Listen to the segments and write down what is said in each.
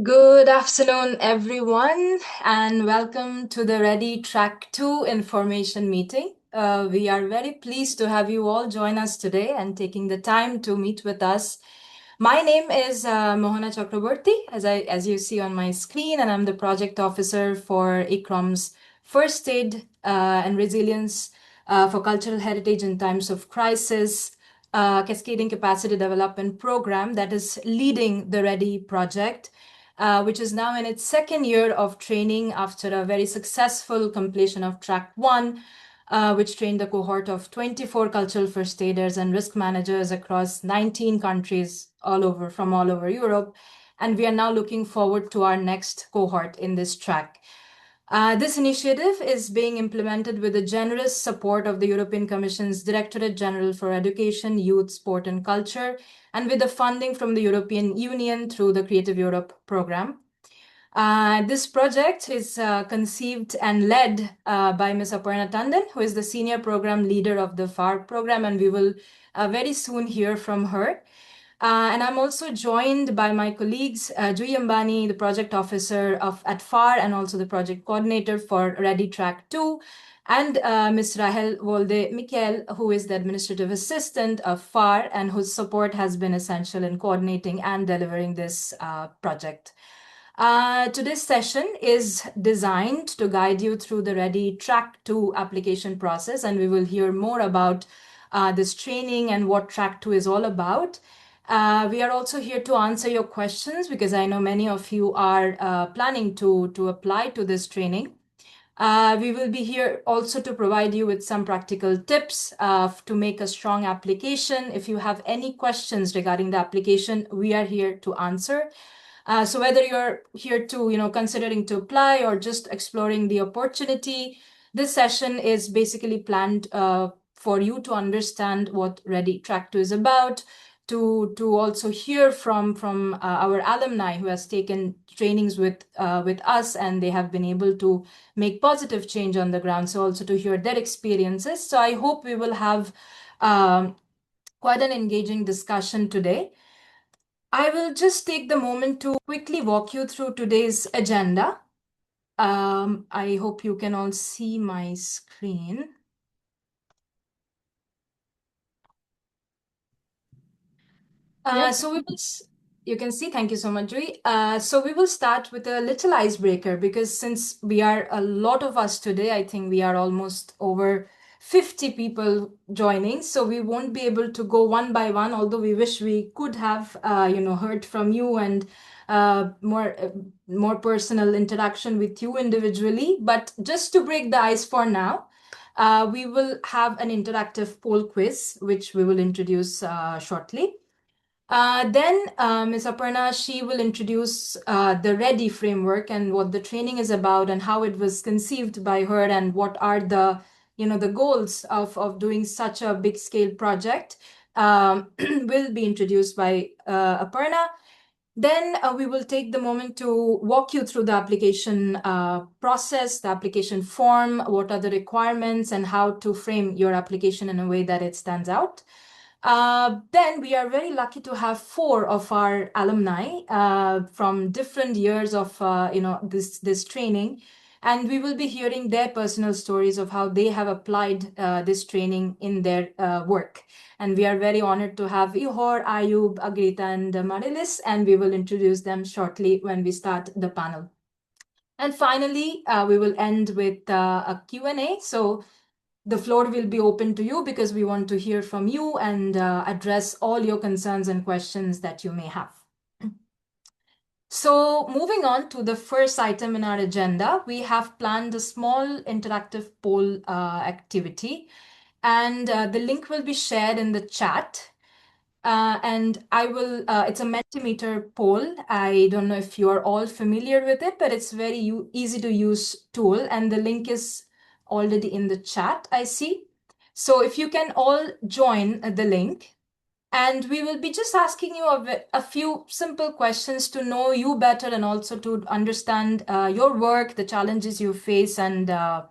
Good afternoon, everyone, and welcome to the Ready Track 2 information meeting. We are very pleased to have you all join us today and taking the time to meet with us. My name is Mohana Chakraborty, as you see on my screen, and I'm the project officer for ICCROM's First Aid and Resilience for Cultural Heritage in Times of Crisis Cascading Capacity Development Program that is leading the Ready project, which is now in its second year of training after a very successful completion of Track 1, which trained a cohort of 24 cultural first aiders and risk managers across 19 countries from all over Europe. And we are now looking forward to our next cohort in this track. This initiative is being implemented with the generous support of the European Commission's Directorate General for Education, Youth, Sport and Culture, and with the funding from the European Union through the Creative Europe program. This project is conceived and led by Ms. Aparna Tandon, who is the Senior Program Leader of the FAR program, and we will very soon hear from her. And I'm also joined by my colleagues, Jui Ambani, the project officer at FAR, and also the project coordinator for Ready Track 2, and Ms. Rahel Wolde Mikel, who is the administrative assistant of FAR, and whose support has been essential in coordinating and delivering this project. Today's session is designed to guide you through the Ready Track 2 application process, and we will hear more about this training and what Track 2 is all about. We are also here to answer your questions because I know many of you are planning to apply to this training. We will be here also to provide you with some practical tips to make a strong application. If you have any questions regarding the application, we are here to answer. So whether you're here to, considering to apply or just exploring the opportunity, this session is basically planned for you to understand what Ready Track 2 is about, to also hear from our alumni who has taken trainings with us, and they have been able to make positive change on the ground. So also to hear their experiences. So I hope we will have quite an engaging discussion today. I will just take the moment to quickly walk you through today's agenda. I hope you can all see my screen. Yes. You can see, thank you so much, Jui. So we will start with a little icebreaker because since we are a lot of us today, I think we are almost over 50 people joining. So we won't be able to go one by one, although we wish we could have, heard from you and more personal interaction with you individually. But just to break the ice for now, we will have an interactive poll quiz, which we will introduce shortly. Then Ms. Aparna, she will introduce the READY framework and what the training is about and how it was conceived by her and what are the goals of doing such a big scale project will be introduced by Aparna. Then we will take the moment to walk you through the application process, the application form, what are the requirements, and how to frame your application in a way that it stands out. Then we are very lucky to have 4 of our alumni from different years of this training, and we will be hearing their personal stories of how they have applied this training in their work. And we are very honored to have Ihor, Ayub, Agrita, and Marilis, and we will introduce them shortly when we start the panel. And finally, we will end with a Q&A. So the floor will be open to you because we want to hear from you and address all your concerns and questions that you may have. So moving on to the first item in our agenda, we have planned a small interactive poll activity, and the link will be shared in the chat. And it's a Mentimeter poll. I don't know if you are all familiar with it, but it's very easy to use tool, and the link is already in the chat, I see. So if you can all join the link, and we will be just asking you a few simple questions to know you better and also to understand your work, the challenges you face, and how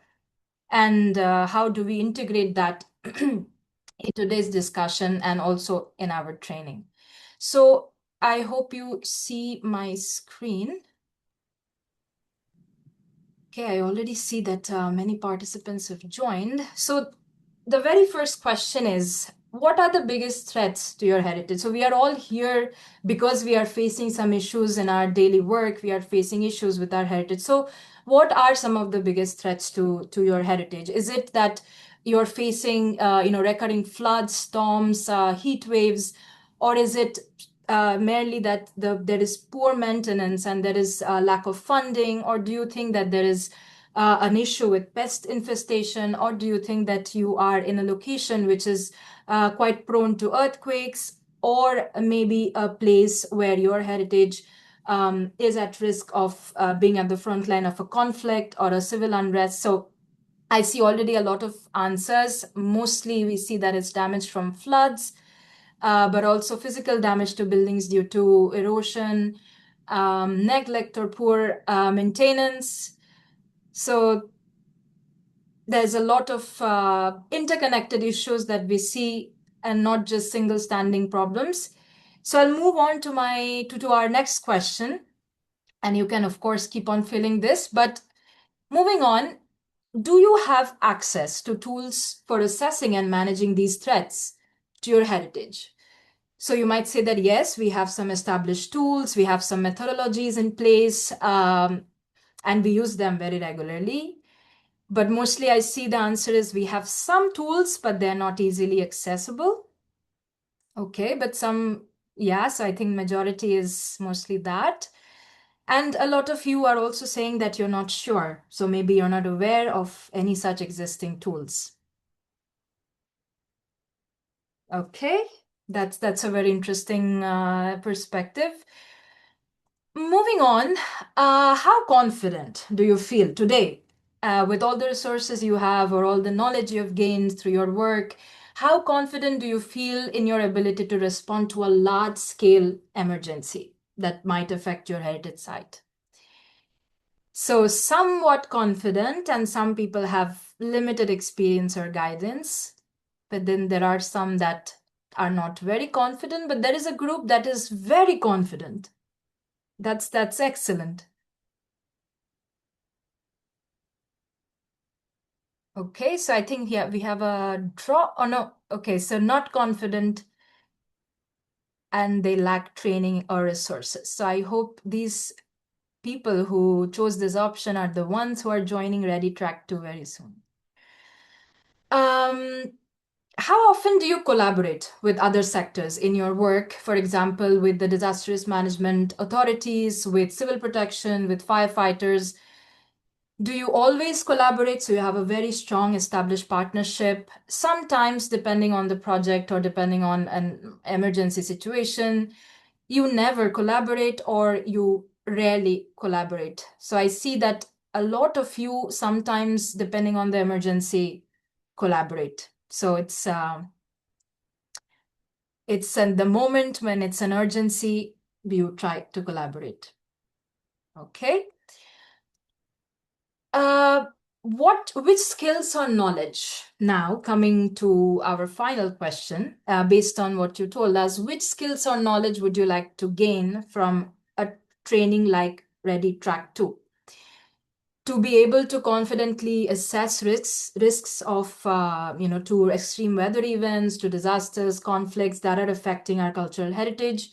do we integrate that in today's discussion and also in our training. So I hope you see my screen. Okay, I already see that many participants have joined. So the very first question is, what are the biggest threats to your heritage? So we are all here because we are facing some issues in our daily work. We are facing issues with our heritage. So what are some of the biggest threats to your heritage? Is it that you're facing, recurring floods, storms, heat waves, or is it merely that there is poor maintenance and there is a lack of funding, or do you think that there is an issue with pest infestation, or do you think that you are in a location which is quite prone to earthquakes, or maybe a place where your heritage is at risk of being at the front line of a conflict or a civil unrest? So I see already a lot of answers. Mostly we see that it's damage from floods, but also physical damage to buildings due to erosion, neglect or poor maintenance. So there's a lot of interconnected issues that we see and not just single standing problems. So I'll move on to our next question. And you can, of course, keep on filling this. But moving on, do you have access to tools for assessing and managing these threats to your heritage? So you might say that, yes, we have some established tools, we have some methodologies in place, and we use them very regularly. But mostly I see the answer is we have some tools, but they're not easily accessible. Okay, but so I think majority is mostly that. And a lot of you are also saying that you're not sure. So maybe you're not aware of any such existing tools. Okay, that's a very interesting perspective. Moving on, how confident do you feel today with all the resources you have or all the knowledge you have gained through your work? How confident do you feel in your ability to respond to a large scale emergency that might affect your heritage site? So, somewhat confident, and some people have limited experience or guidance, but then there are some that are not very confident, but there is a group that is very confident. That's excellent. Okay, so I think yeah, we have a draw. Oh no, okay, so not confident and they lack training or resources. So I hope these people who chose this option are the ones who are joining Ready Track 2 very soon. Um, how often do you collaborate with other sectors in your work? For example, with the disaster risk management authorities, with civil protection, with firefighters? Do you always collaborate? So you have a very strong established partnership. Sometimes, depending on the project or depending on an emergency situation, you never collaborate or you rarely collaborate. So I see that a lot of you sometimes, depending on the emergency, collaborate. So it's in the moment when it's an urgency, you try to collaborate. Okay. Uh, which skills or knowledge, now coming to our final question, based on what you told us, which skills or knowledge would you like to gain from a training like Ready Track 2? To be able to confidently assess risks of, to extreme weather events, to disasters, conflicts that are affecting our cultural heritage.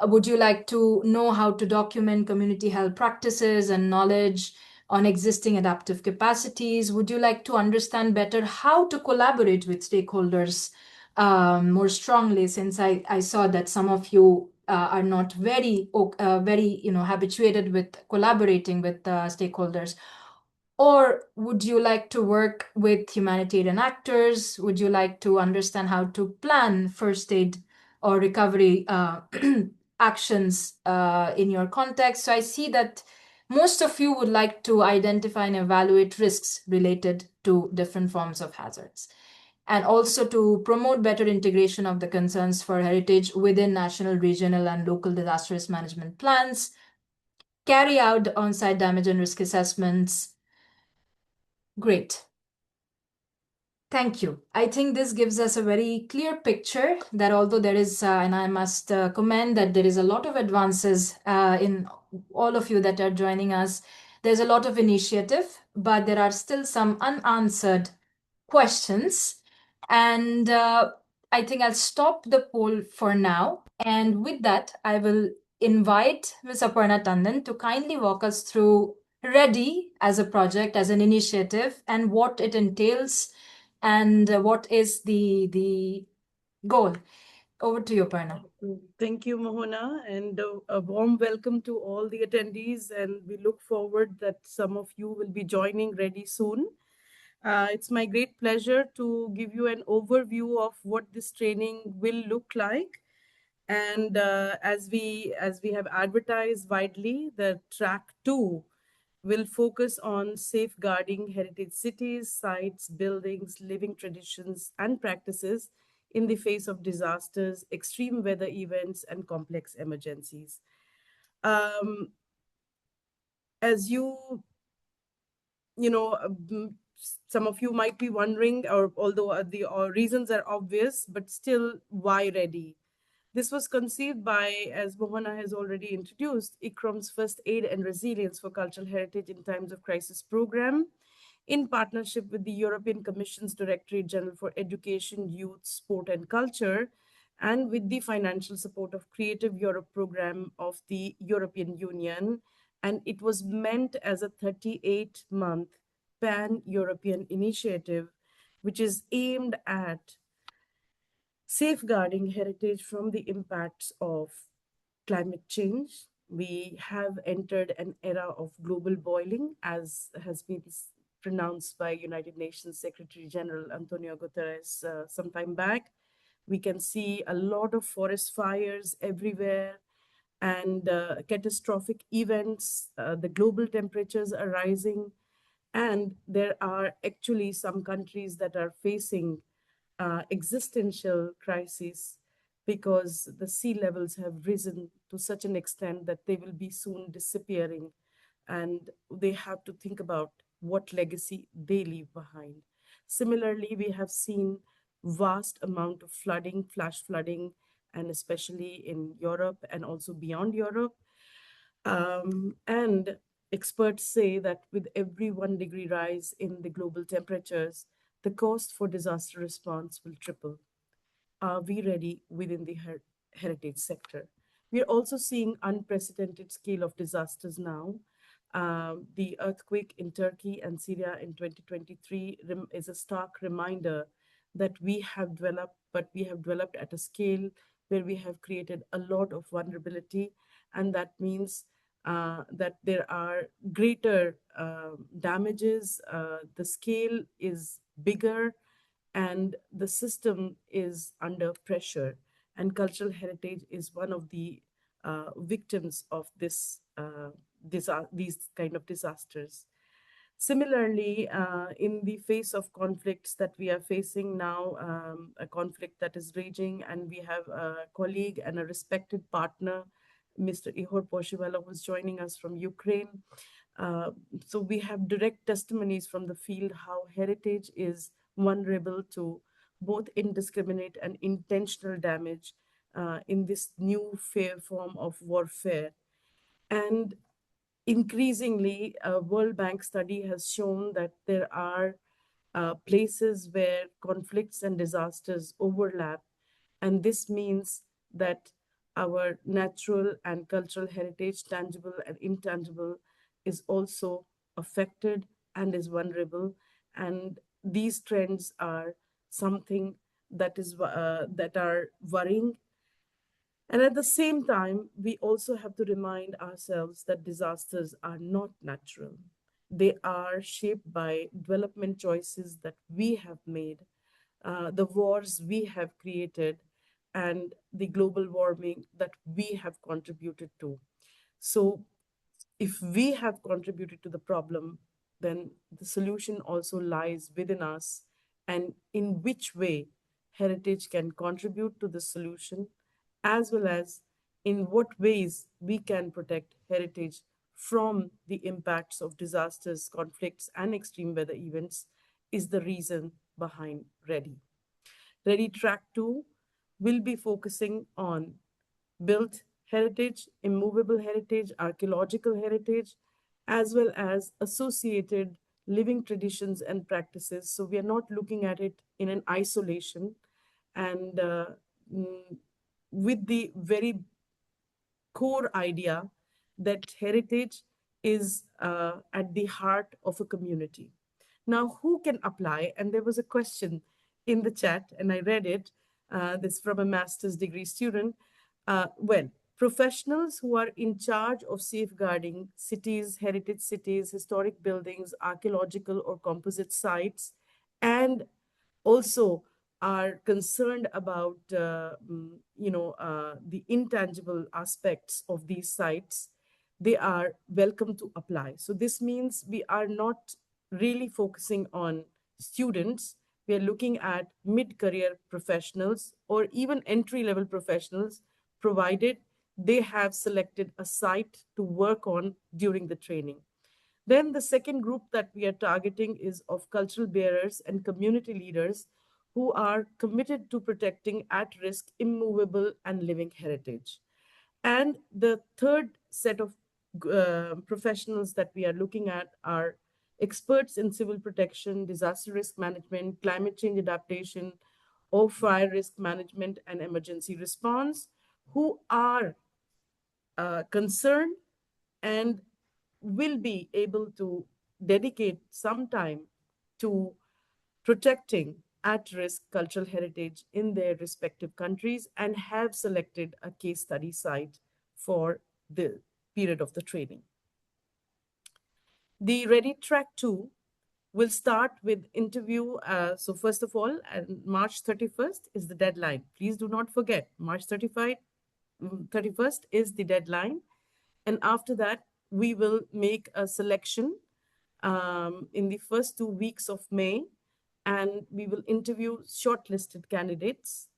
Would you like to know how to document community health practices and knowledge on existing adaptive capacities? Would you like to understand better how to collaborate with stakeholders more strongly, since I saw that some of you are not very habituated with collaborating with stakeholders? Or would you like to work with humanitarian actors? Would you like to understand how to plan first aid or recovery actions in your context? So I see that most of you would like to identify and evaluate risks related to different forms of hazards, and also to promote better integration of the concerns for heritage within national, regional, and local disaster risk management plans, carry out on-site damage and risk assessments. Great. Thank you. I think this gives us a very clear picture that although there is, and I must commend that there is a lot of advances in all of you that are joining us. There's a lot of initiative, but there are still some unanswered questions. And I think I'll stop the poll for now. And with that, I will invite Ms. Aparna Tandon to kindly walk us through Ready as a project, as an initiative, and what it entails and what is the goal. Over to you, Parna. Thank you, Mohana, and a warm welcome to all the attendees. And we look forward that some of you will be joining Ready soon. It's my great pleasure to give you an overview of what this training will look like. And as we have advertised widely, the track 2 will focus on safeguarding heritage cities, sites, buildings, living traditions, and practices in the face of disasters, extreme weather events, and complex emergencies. Um, as some of you might be wondering, or although the reasons are obvious, but still, why Ready? This was conceived by, as Mohana has already introduced, ICCROM's First Aid and Resilience for Cultural Heritage in Times of Crisis program, in partnership with the European Commission's Directorate General for Education, Youth, Sport and Culture, and with the financial support of Creative Europe program of the European Union. And it was meant as a 38-month pan-European initiative, which is aimed at safeguarding heritage from the impacts of climate change. We have entered an era of global boiling, as has been pronounced by United Nations Secretary General Antonio Guterres some time back. We can see a lot of forest fires everywhere and catastrophic events. The global temperatures are rising, and there are actually some countries that are facing existential crisis because the sea levels have risen to such an extent that they will be soon disappearing, and they have to think about what legacy they leave behind. Similarly, we have seen vast amount of flooding, flash flooding, and especially in Europe and also beyond Europe. And experts say that with every 1 degree rise in the global temperatures, the cost for disaster response will triple. Are we ready within the heritage sector? We are also seeing unprecedented scale of disasters now. The earthquake in Turkey and Syria in 2023 is a stark reminder that we have developed, but we have developed at a scale where we have created a lot of vulnerability, and that means that there are greater damages. The scale is bigger, and the system is under pressure. And cultural heritage is one of the victims of these kind of disasters. Similarly, in the face of conflicts that we are facing now, a conflict that is raging, and we have a colleague and a respected partner, Mr. Ihor Poshiwala, who's joining us from Ukraine. Uh, so we have direct testimonies from the field how heritage is vulnerable to both indiscriminate and intentional damage in this new fair form of warfare. And increasingly, a World Bank study has shown that there are places where conflicts and disasters overlap. And this means that our natural and cultural heritage, tangible and intangible, is also affected and is vulnerable. And these trends are something that are worrying, and at the same time, we also have to remind ourselves that disasters are not natural. They are shaped by development choices that we have made, the wars we have created, and the global warming that we have contributed to. So, if we have contributed to the problem, then the solution also lies within us, and in which way heritage can contribute to the solution, as well as in what ways we can protect heritage from the impacts of disasters, conflicts, and extreme weather events, is the reason behind Ready. Ready Track 2 will be focusing on built heritage, immovable heritage, archaeological heritage, as well as associated living traditions and practices. So we are not looking at it in an isolation and mm, with the very core idea that heritage is at the heart of a community. Now, who can apply? And there was a question in the chat, and I read it. This from a master's degree student. Well, professionals who are in charge of safeguarding cities, heritage cities, historic buildings, archaeological or composite sites, and also are concerned about the intangible aspects of these sites, they are welcome to apply. So this means we are not really focusing on students. We are looking at mid-career professionals or even entry-level professionals, provided they have selected a site to work on during the training. Then the second group that we are targeting is of cultural bearers and community leaders who are committed to protecting at-risk, immovable, and living heritage. And the third set of professionals that we are looking at are experts in civil protection, disaster risk management, climate change adaptation, or fire risk management and emergency response, who are concerned and will be able to dedicate some time to protecting at risk cultural heritage in their respective countries and have selected a case study site for the period of the training. The Ready Track 2 will start with interview. So first of all, March 31st is the deadline. Please do not forget, March 31st is the deadline. And after that, we will make a selection in the first 2 weeks of May, and we will interview shortlisted candidates.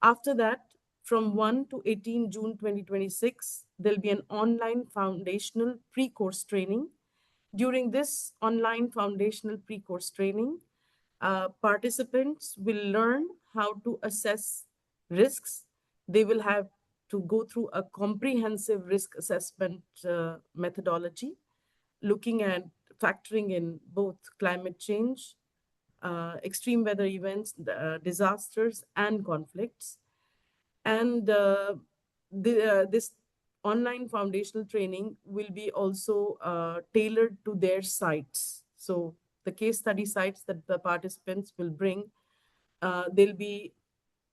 After that, from 1 to 18 June 2026, there'll be an online foundational pre-course training. During this online foundational pre-course training, participants will learn how to assess risks. They will have to go through a comprehensive risk assessment methodology, looking at factoring in both climate change, extreme weather events, disasters, and conflicts. And this online foundational training will be also tailored to their sites. So the case study sites that the participants will bring, they'll be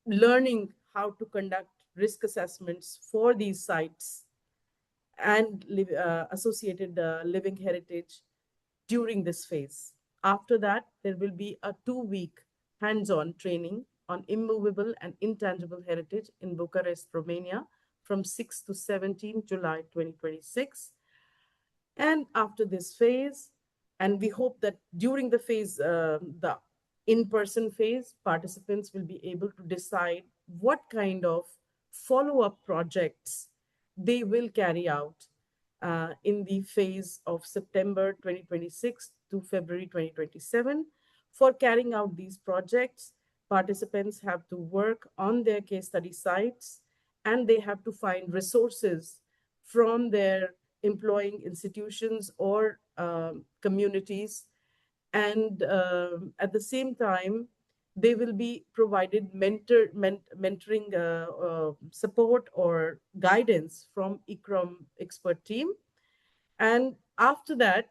learning how to conduct risk assessments for these sites and associated living heritage during this phase. After that, there will be a 2 week hands on training on immovable and intangible heritage in Bucharest, Romania from 6 to 17 July 2026. And after this phase, and we hope that during the phase, the in person phase, participants will be able to decide what kind of follow up projects they will carry out in the phase of September 2026 to February 2027. For carrying out these projects, participants have to work on their case study sites and they have to find resources from their employing institutions or communities. And at the same time, they will be provided mentoring support or guidance from ICCROM expert team. And after that,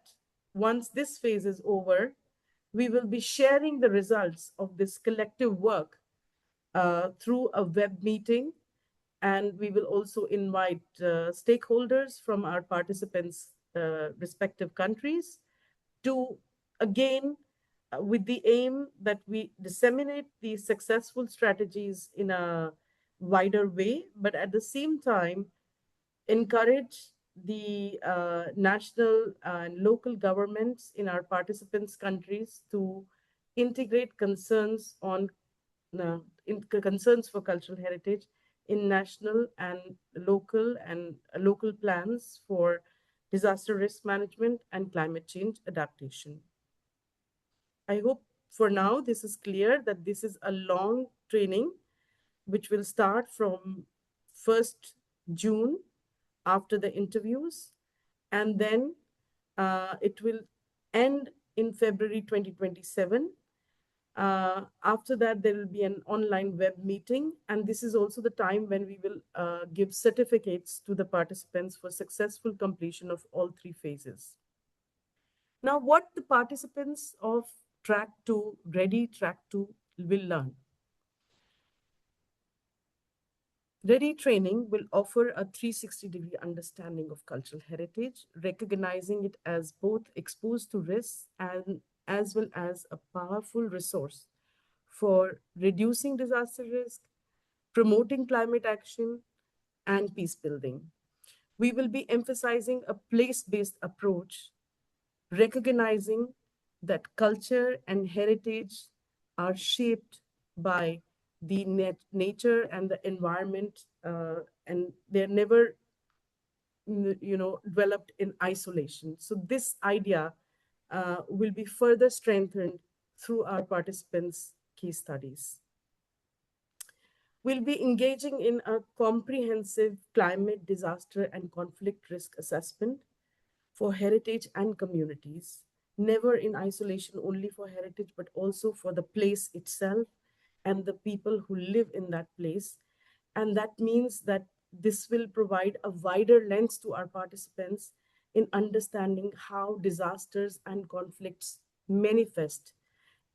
once this phase is over, we will be sharing the results of this collective work through a web meeting. And we will also invite stakeholders from our participants' respective countries to, again, with the aim that we disseminate these successful strategies in a wider way, but at the same time, encourage the national and local governments in our participants' countries to integrate concerns on concerns for cultural heritage in national and local plans for disaster risk management and climate change adaptation. I hope For now, this is clear that this is a long training which will start from 1st June after the interviews, and then it will end in February 2027. After that, there will be an online web meeting, and this is also the time when we will give certificates to the participants for successful completion of all three phases. Now, what the participants of Track 2, Ready Track 2 will learn. Ready training will offer a 360-degree understanding of cultural heritage, recognizing it as both exposed to risks and as well as a powerful resource for reducing disaster risk, promoting climate action, and peace building. We will be emphasizing a place-based approach, recognizing that culture and heritage are shaped by the nature and the environment, and they're never, developed in isolation. So this idea will be further strengthened through our participants' case studies. We'll be engaging in a comprehensive climate, disaster, and conflict risk assessment for heritage and communities, never in isolation only for heritage, but also for the place itself and the people who live in that place. And that means that this will provide a wider lens to our participants in understanding how disasters and conflicts manifest,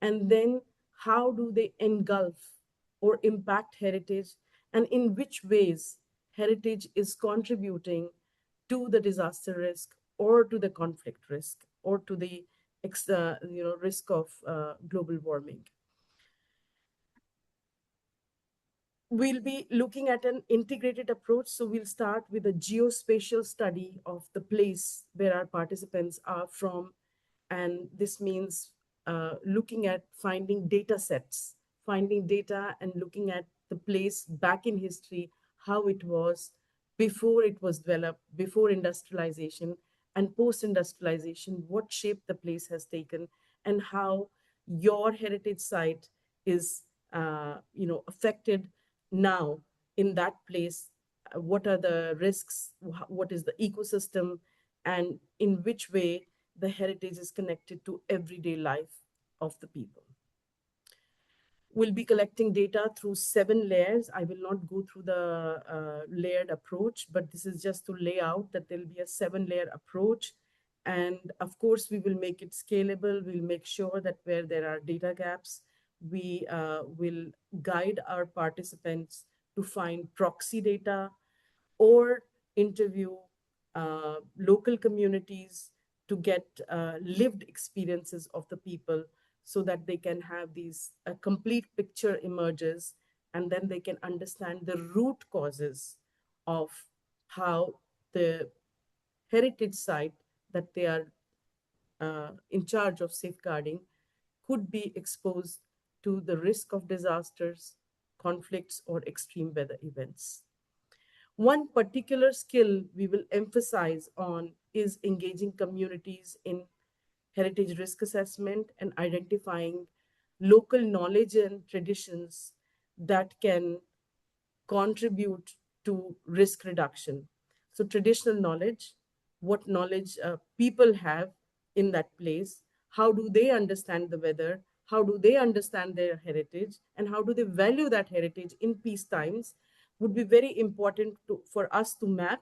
and then how do they engulf or impact heritage, and in which ways heritage is contributing to the disaster risk or to the conflict risk or to the risk of global warming. We'll be looking at an integrated approach. So we'll start with a geospatial study of the place where our participants are from. And this means looking at finding data sets, finding data and looking at the place back in history, how it was before it was developed, before industrialization and post-industrialization, what shape the place has taken, and how your heritage site is affected now in that place. What are the risks, what is the ecosystem, and in which way the heritage is connected to everyday life of the people. We'll be collecting data through 7 layers. I will not go through the layered approach, but this is just to lay out that there'll be a 7-layer approach. And of course, we will make it scalable. We'll make sure that where there are data gaps, we will guide our participants to find proxy data or interview local communities to get lived experiences of the people, so that they can have these a complete picture emerges, and then they can understand the root causes of how the heritage site that they are in charge of safeguarding could be exposed to the risk of disasters, conflicts, or extreme weather events. One particular skill we will emphasize on is engaging communities in heritage risk assessment and identifying local knowledge and traditions that can contribute to risk reduction. So traditional knowledge, what knowledge people have in that place, how do they understand the weather, how do they understand their heritage, and how do they value that heritage in peace times, would be very important for us to map.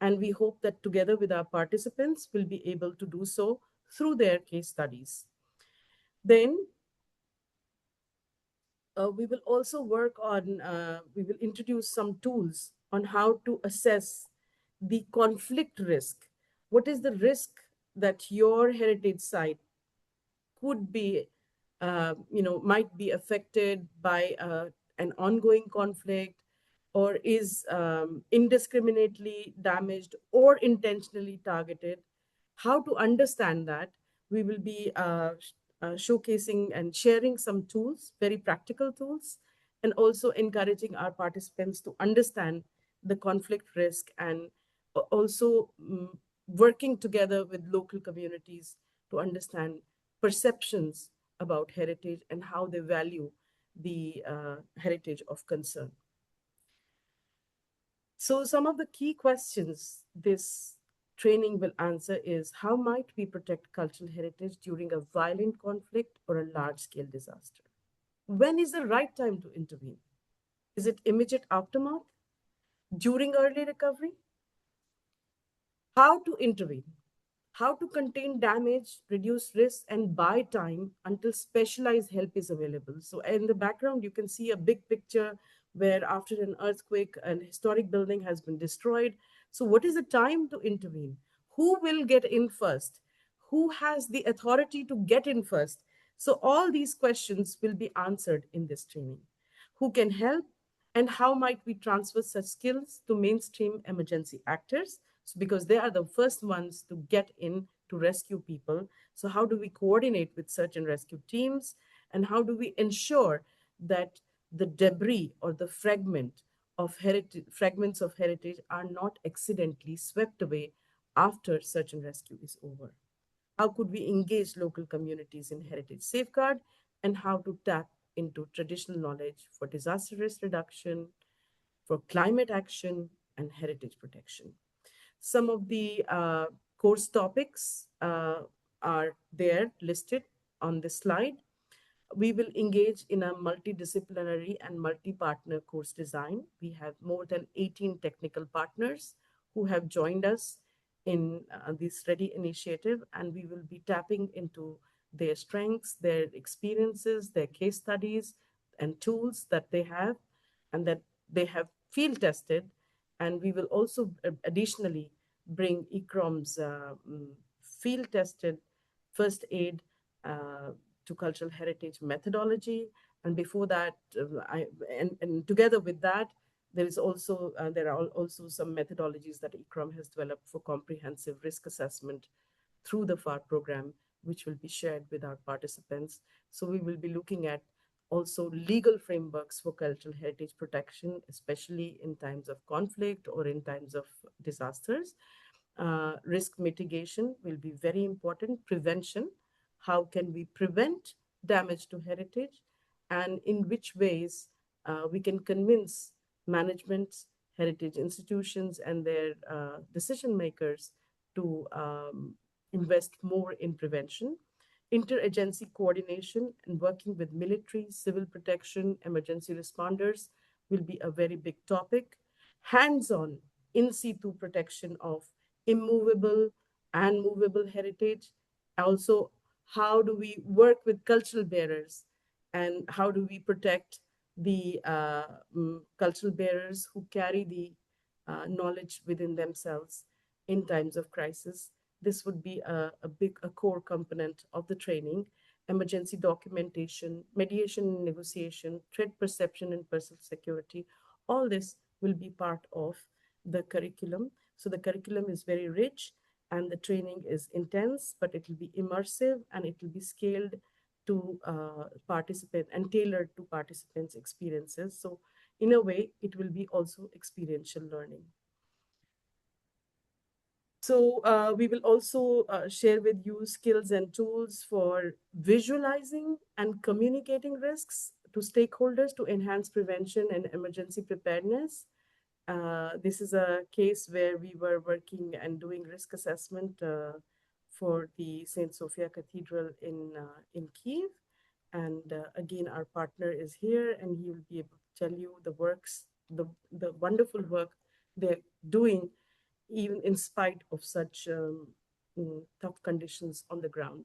And we hope that together with our participants, we'll be able to do so through their case studies. Then we will also work on, we will introduce some tools on how to assess the conflict risk. What is the risk that your heritage site could be, might be affected by an ongoing conflict, or is indiscriminately damaged or intentionally targeted? How to understand that? We will be showcasing and sharing some tools, very practical tools, and also encouraging our participants to understand the conflict risk, and also working together with local communities to understand perceptions about heritage and how they value the heritage of concern. So, some of the key questions this training will answer is how might we protect cultural heritage during a violent conflict or a large scale disaster? When is the right time to intervene? Is it immediate aftermath? During early recovery? How to intervene? How to contain damage, reduce risk, and buy time until specialized help is available. So, in the background, you can see a big picture where, after an earthquake, an historic building has been destroyed. So, what is the time to intervene? Who will get in first? Who has the authority to get in first? So, all these questions will be answered in this training. Who can help? And how might we transfer such skills to mainstream emergency actors? So, because they are the first ones to get in to rescue people. So, how do we coordinate with search and rescue teams? And how do we ensure that the debris or the fragments of heritage are not accidentally swept away after search and rescue is over? How could we engage local communities in heritage safeguard, and how to tap into traditional knowledge for disaster risk reduction, for climate action, and heritage protection? Some of the course topics are there listed on this slide. We will engage in a multidisciplinary and multi-partner course design. We have more than 18 technical partners who have joined us in this Ready initiative, and we will be tapping into their strengths, their experiences, their case studies, and tools that they have and that they have field tested. And we will also additionally bring ICCROM's field tested first aid to cultural heritage methodology. And before that, and together with that, there are also some methodologies that ICCROM has developed for comprehensive risk assessment through the FAR program, which will be shared with our participants. So we will be looking at also legal frameworks for cultural heritage protection, especially in times of conflict or in times of disasters. Risk mitigation will be very important. Prevention, how can we prevent damage to heritage, and in which ways we can convince managements, heritage institutions, and their decision makers to invest more in prevention. Interagency coordination and working with military, civil protection, emergency responders will be a very big topic. Hands on, in situ protection of immovable and movable heritage. Also, how do we work with cultural bearers, and how do we protect the cultural bearers who carry the knowledge within themselves in times of crisis? This would be a core component of the training. Emergency documentation, mediation and negotiation, threat perception and personal security, all this will be part of the curriculum. So the curriculum is very rich and the training is intense, but it will be immersive and it will be scaled to participate and tailored to participants' experiences. So in a way, it will be also experiential learning. So we will also share with you skills and tools for visualizing and communicating risks to stakeholders to enhance prevention and emergency preparedness. This is a case where we were working and doing risk assessment for the Saint Sophia Cathedral in Kiev. And again, our partner is here, and he will be able to tell you the wonderful work they're doing, even in spite of such tough conditions on the ground.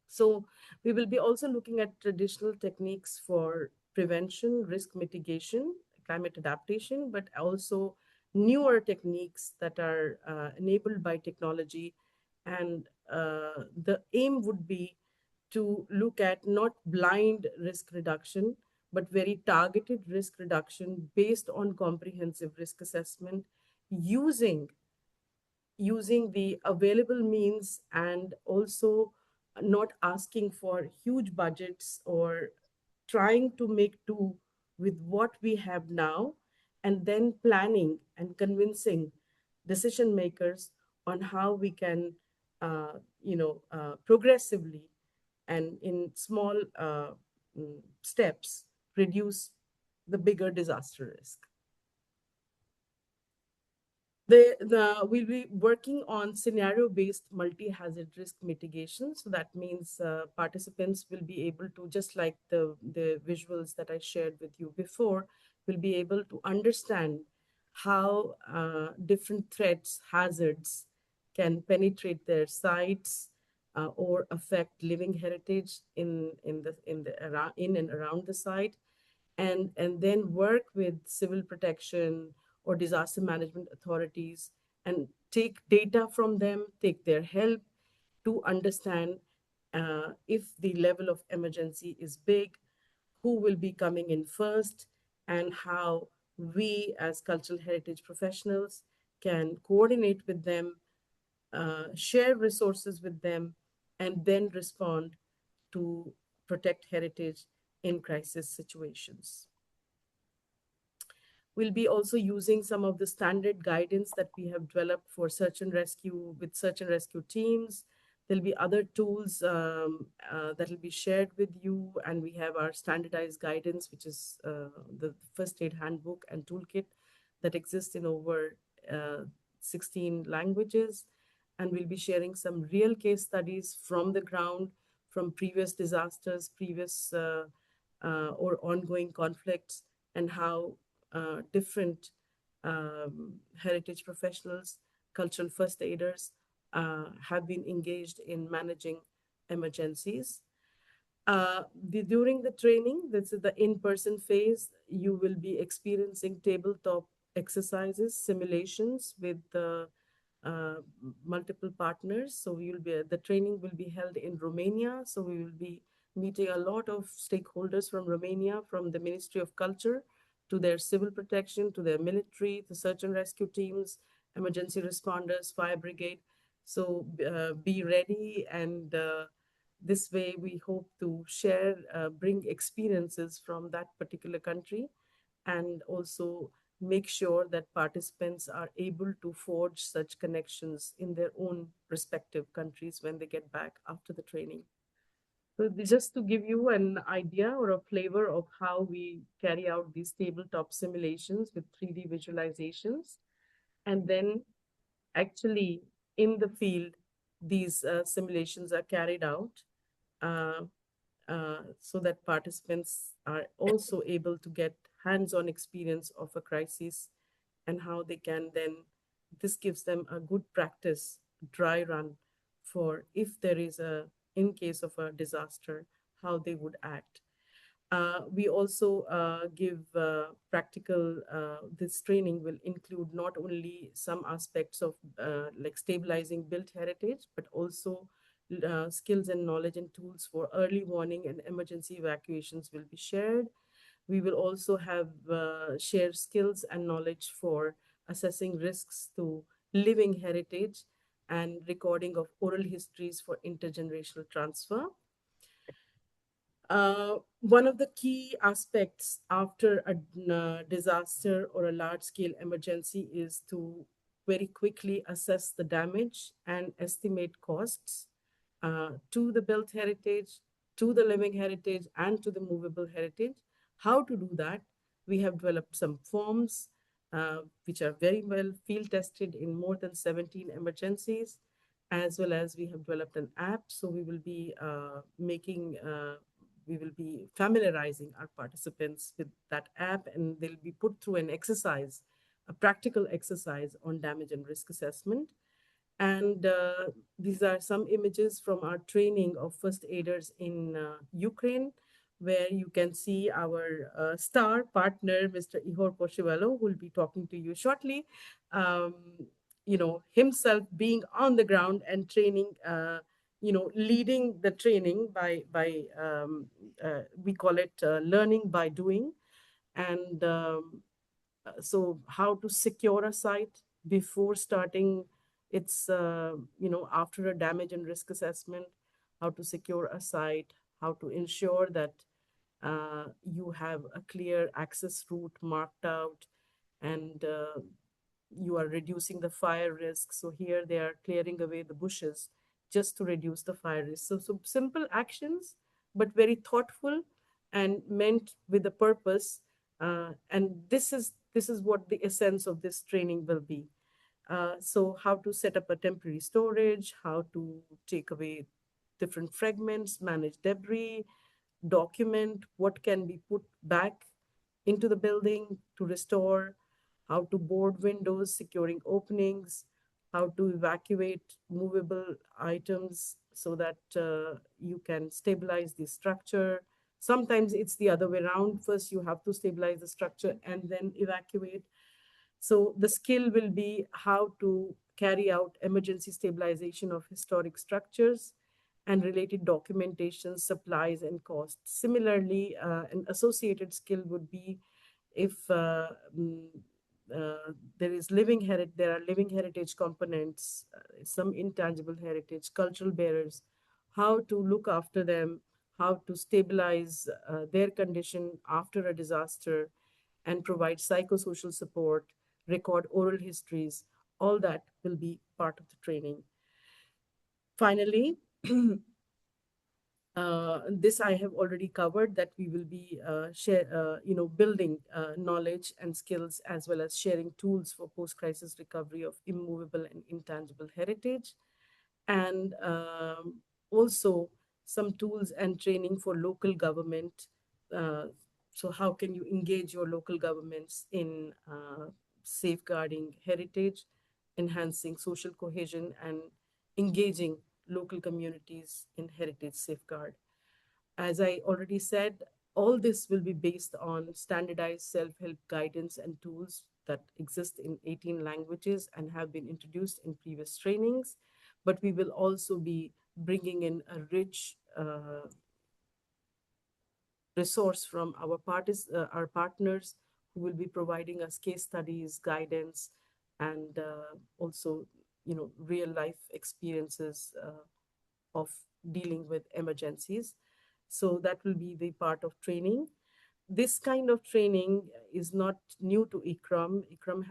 So we will be also looking at traditional techniques for prevention, risk mitigation, climate adaptation, but also newer techniques that are enabled by technology. And the aim would be to look at not blind risk reduction, but very targeted risk reduction based on comprehensive risk assessment using the available means, and also not asking for huge budgets or trying to make do with what we have now, and then planning and convincing decision makers on how we can progressively and in small steps reduce the bigger disaster risk. We'll be working on scenario-based multi-hazard risk mitigation. So that means participants will be able to, just like the visuals that I shared with you before, will be able to understand how different threats, hazards can penetrate their sites or affect living heritage in and around the site, and then work with civil protection or disaster management authorities and take data from them, take their help to understand if the level of emergency is big, who will be coming in first, and how we as cultural heritage professionals can coordinate with them, share resources with them, and then respond to protect heritage in crisis situations. We'll be also using some of the standard guidance that we have developed for search and rescue with search and rescue teams. There'll be other tools that will be shared with you, and we have our standardized guidance, which is the first aid handbook and toolkit that exists in over 16 languages. And we'll be sharing some real case studies from the ground, from previous disasters, previous or ongoing conflicts, and how different heritage professionals, cultural first aiders have been engaged in managing emergencies. During the training, this is the in-person phase, you will be experiencing tabletop exercises, simulations with uh, multiple partners. So the training will be held in Romania. So we will be meeting a lot of stakeholders from Romania, from the Ministry of Culture to their civil protection, to their military, the search and rescue teams, emergency responders, fire brigade. So be ready, and this way we hope to share, bring experiences from that particular country, and also make sure that participants are able to forge such connections in their own respective countries when they get back after the training. So just to give you an idea or a flavor of how we carry out these tabletop simulations with 3D visualizations, and then actually in the field, these simulations are carried out uh, so that participants are also able to get hands-on experience of a crisis, and how they can then, this gives them a good practice dry run for if there is a, in case of a disaster, how they would act. We also give practical, this training will include not only some aspects of like stabilizing built heritage, but also skills and knowledge and tools for early warning and emergency evacuations will be shared. We will also have share skills and knowledge for assessing risks to living heritage and recording of oral histories for intergenerational transfer. One of the key aspects after a disaster or a large scale emergency is to very quickly assess the damage and estimate costs to the built heritage, to the living heritage, and to the movable heritage. How to do that? We have developed some forms which are very well field tested in more than 17 emergencies, as well as we have developed an app. So we will be familiarizing our participants with that app, and they'll be put through an exercise, a practical exercise on damage and risk assessment. And these are some images from our training of first aiders in Ukraine, where you can see our star partner, Mr. Ihor Poshivalo, who will be talking to you shortly. Um, himself being on the ground and training, leading the training by we call it learning by doing. And so how to secure a site before starting its after a damage and risk assessment, how to secure a site, how to ensure that you have a clear access route marked out, and you are reducing the fire risk. So here they are clearing away the bushes just to reduce the fire risk. So simple actions, but very thoughtful and meant with a purpose. And this is what the essence of this training will be. So how to set up a temporary storage, how to take away different fragments, manage debris, document what can be put back into the building to restore, how to board windows, securing openings, how to evacuate movable items so that you can stabilize the structure. Sometimes it's the other way around. First, you have to stabilize the structure and then evacuate. So the skill will be how to carry out emergency stabilization of historic structures and related documentation, supplies, and costs. Similarly, an associated skill would be if there are living heritage components, some intangible heritage, cultural bearers, how to look after them, how to stabilize their condition after a disaster, and provide psychosocial support, record oral histories. All that will be part of the training. Finally, this I have already covered, that we will be building knowledge and skills, as well as sharing tools for post-crisis recovery of immovable and intangible heritage, and also some tools and training for local government. Uh, so how can you engage your local governments in safeguarding heritage, enhancing social cohesion, and engaging local communities in heritage safeguard. As I already said, all this will be based on standardized self-help guidance and tools that exist in 18 languages and have been introduced in previous trainings. But we will also be bringing in a rich resource from our partners, who will be providing us case studies, guidance, and also, real life experiences of dealing with emergencies. So that will be the part of training. This kind of training is not new to ICCROM. ICCROM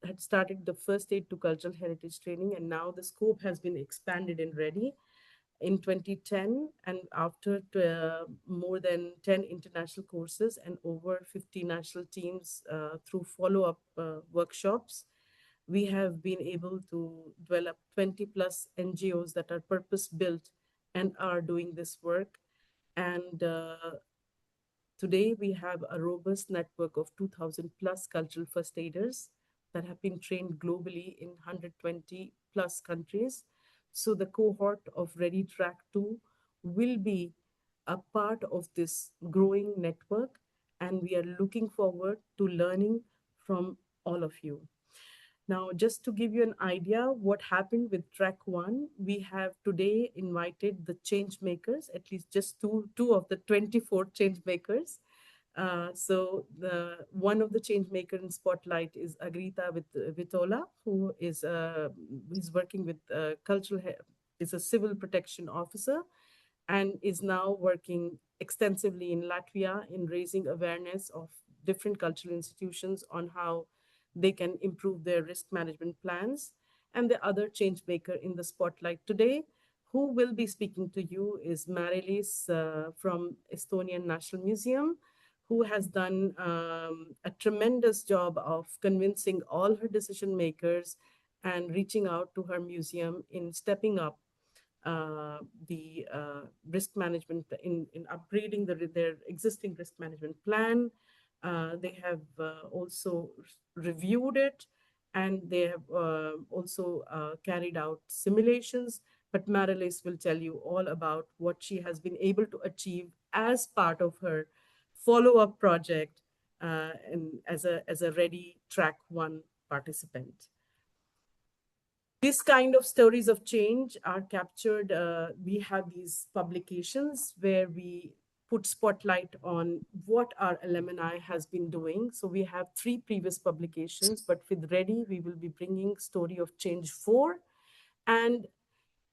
had started the first aid to cultural heritage training, and now the scope has been expanded in Ready in 2010, and after more than 10 international courses and over 50 national teams through follow-up workshops, we have been able to develop 20 plus NGOs that are purpose built and are doing this work. And today we have a robust network of 2,000 plus cultural first aiders that have been trained globally in 120 plus countries. So the cohort of Ready Track 2 will be a part of this growing network, and we are looking forward to learning from all of you. Now, just to give you an idea what happened with track one, we have today invited the change makers, at least just two of the 24 change makers. So the one of the change maker in spotlight is Agrita Vitola, who is working with is a civil protection officer, and is now working extensively in Latvia in raising awareness of different cultural institutions on how they can improve their risk management plans. And the other change maker in the spotlight today, who will be speaking to you, is Marilis from Estonian National Museum, who has done a tremendous job of convincing all her decision makers and reaching out to her museum in stepping up the risk management, in upgrading their existing risk management plan. They have also reviewed it, and they have also carried out simulations. But Marilis will tell you all about what she has been able to achieve as part of her follow-up project and as a Ready Track 1 participant. These kind of stories of change are captured. We have these publications where we put spotlight on what our alumni has been doing. So we have 3 previous publications, but with Ready, we will be bringing Story of Change 4. And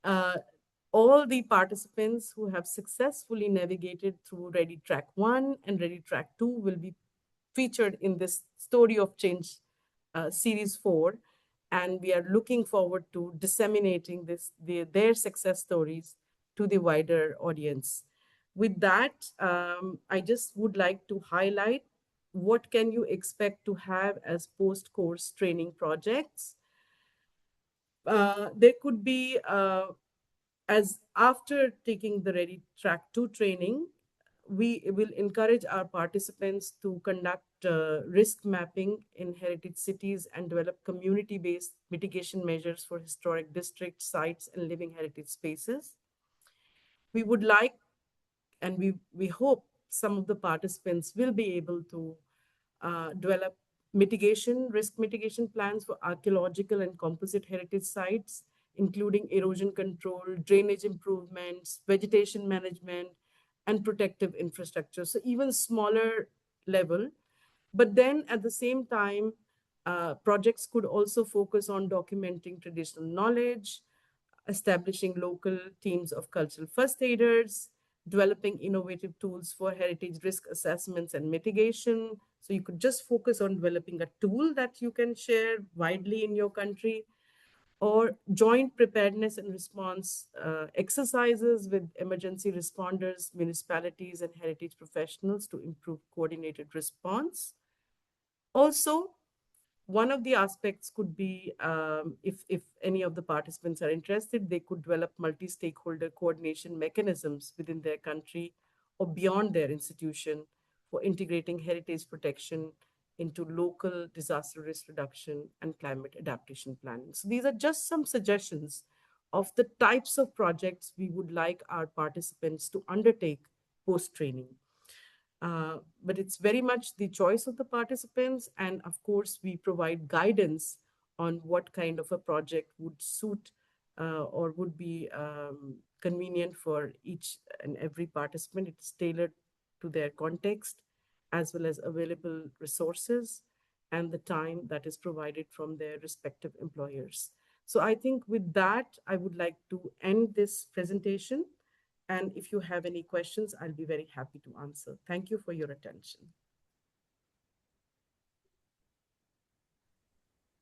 uh, all the participants who have successfully navigated through Ready Track 1 and Ready Track 2 will be featured in this Story of Change series 4. and we are looking forward to disseminating their success stories to the wider audience. With that, I just would like to highlight what can you expect to have as post-course training projects. There could be, as after taking the Ready Track 2 training, we will encourage our participants to conduct risk mapping in heritage cities and develop community-based mitigation measures for historic district sites and living heritage spaces. We would like, and we hope some of the participants will be able to develop risk mitigation plans for archaeological and composite heritage sites, including erosion control, drainage improvements, vegetation management, and protective infrastructure. So even smaller level, but then at the same time, projects could also focus on documenting traditional knowledge, establishing local teams of cultural first aiders, developing innovative tools for heritage risk assessments and mitigation. So you could just focus on developing a tool that you can share widely in your country, or joint preparedness and response exercises with emergency responders, municipalities, and heritage professionals to improve coordinated response. Also, one of the aspects could be, if any of the participants are interested, they could develop multi-stakeholder coordination mechanisms within their country or beyond their institution for integrating heritage protection into local disaster risk reduction and climate adaptation planning. So these are just some suggestions of the types of projects we would like our participants to undertake post-training. But it's very much the choice of the participants. And of course, we provide guidance on what kind of a project would suit or would be convenient for each and every participant. It's tailored to their context, as well as available resources and the time that is provided from their respective employers. So I think with that, I would like to end this presentation. And if you have any questions, I'll be very happy to answer. Thank you for your attention.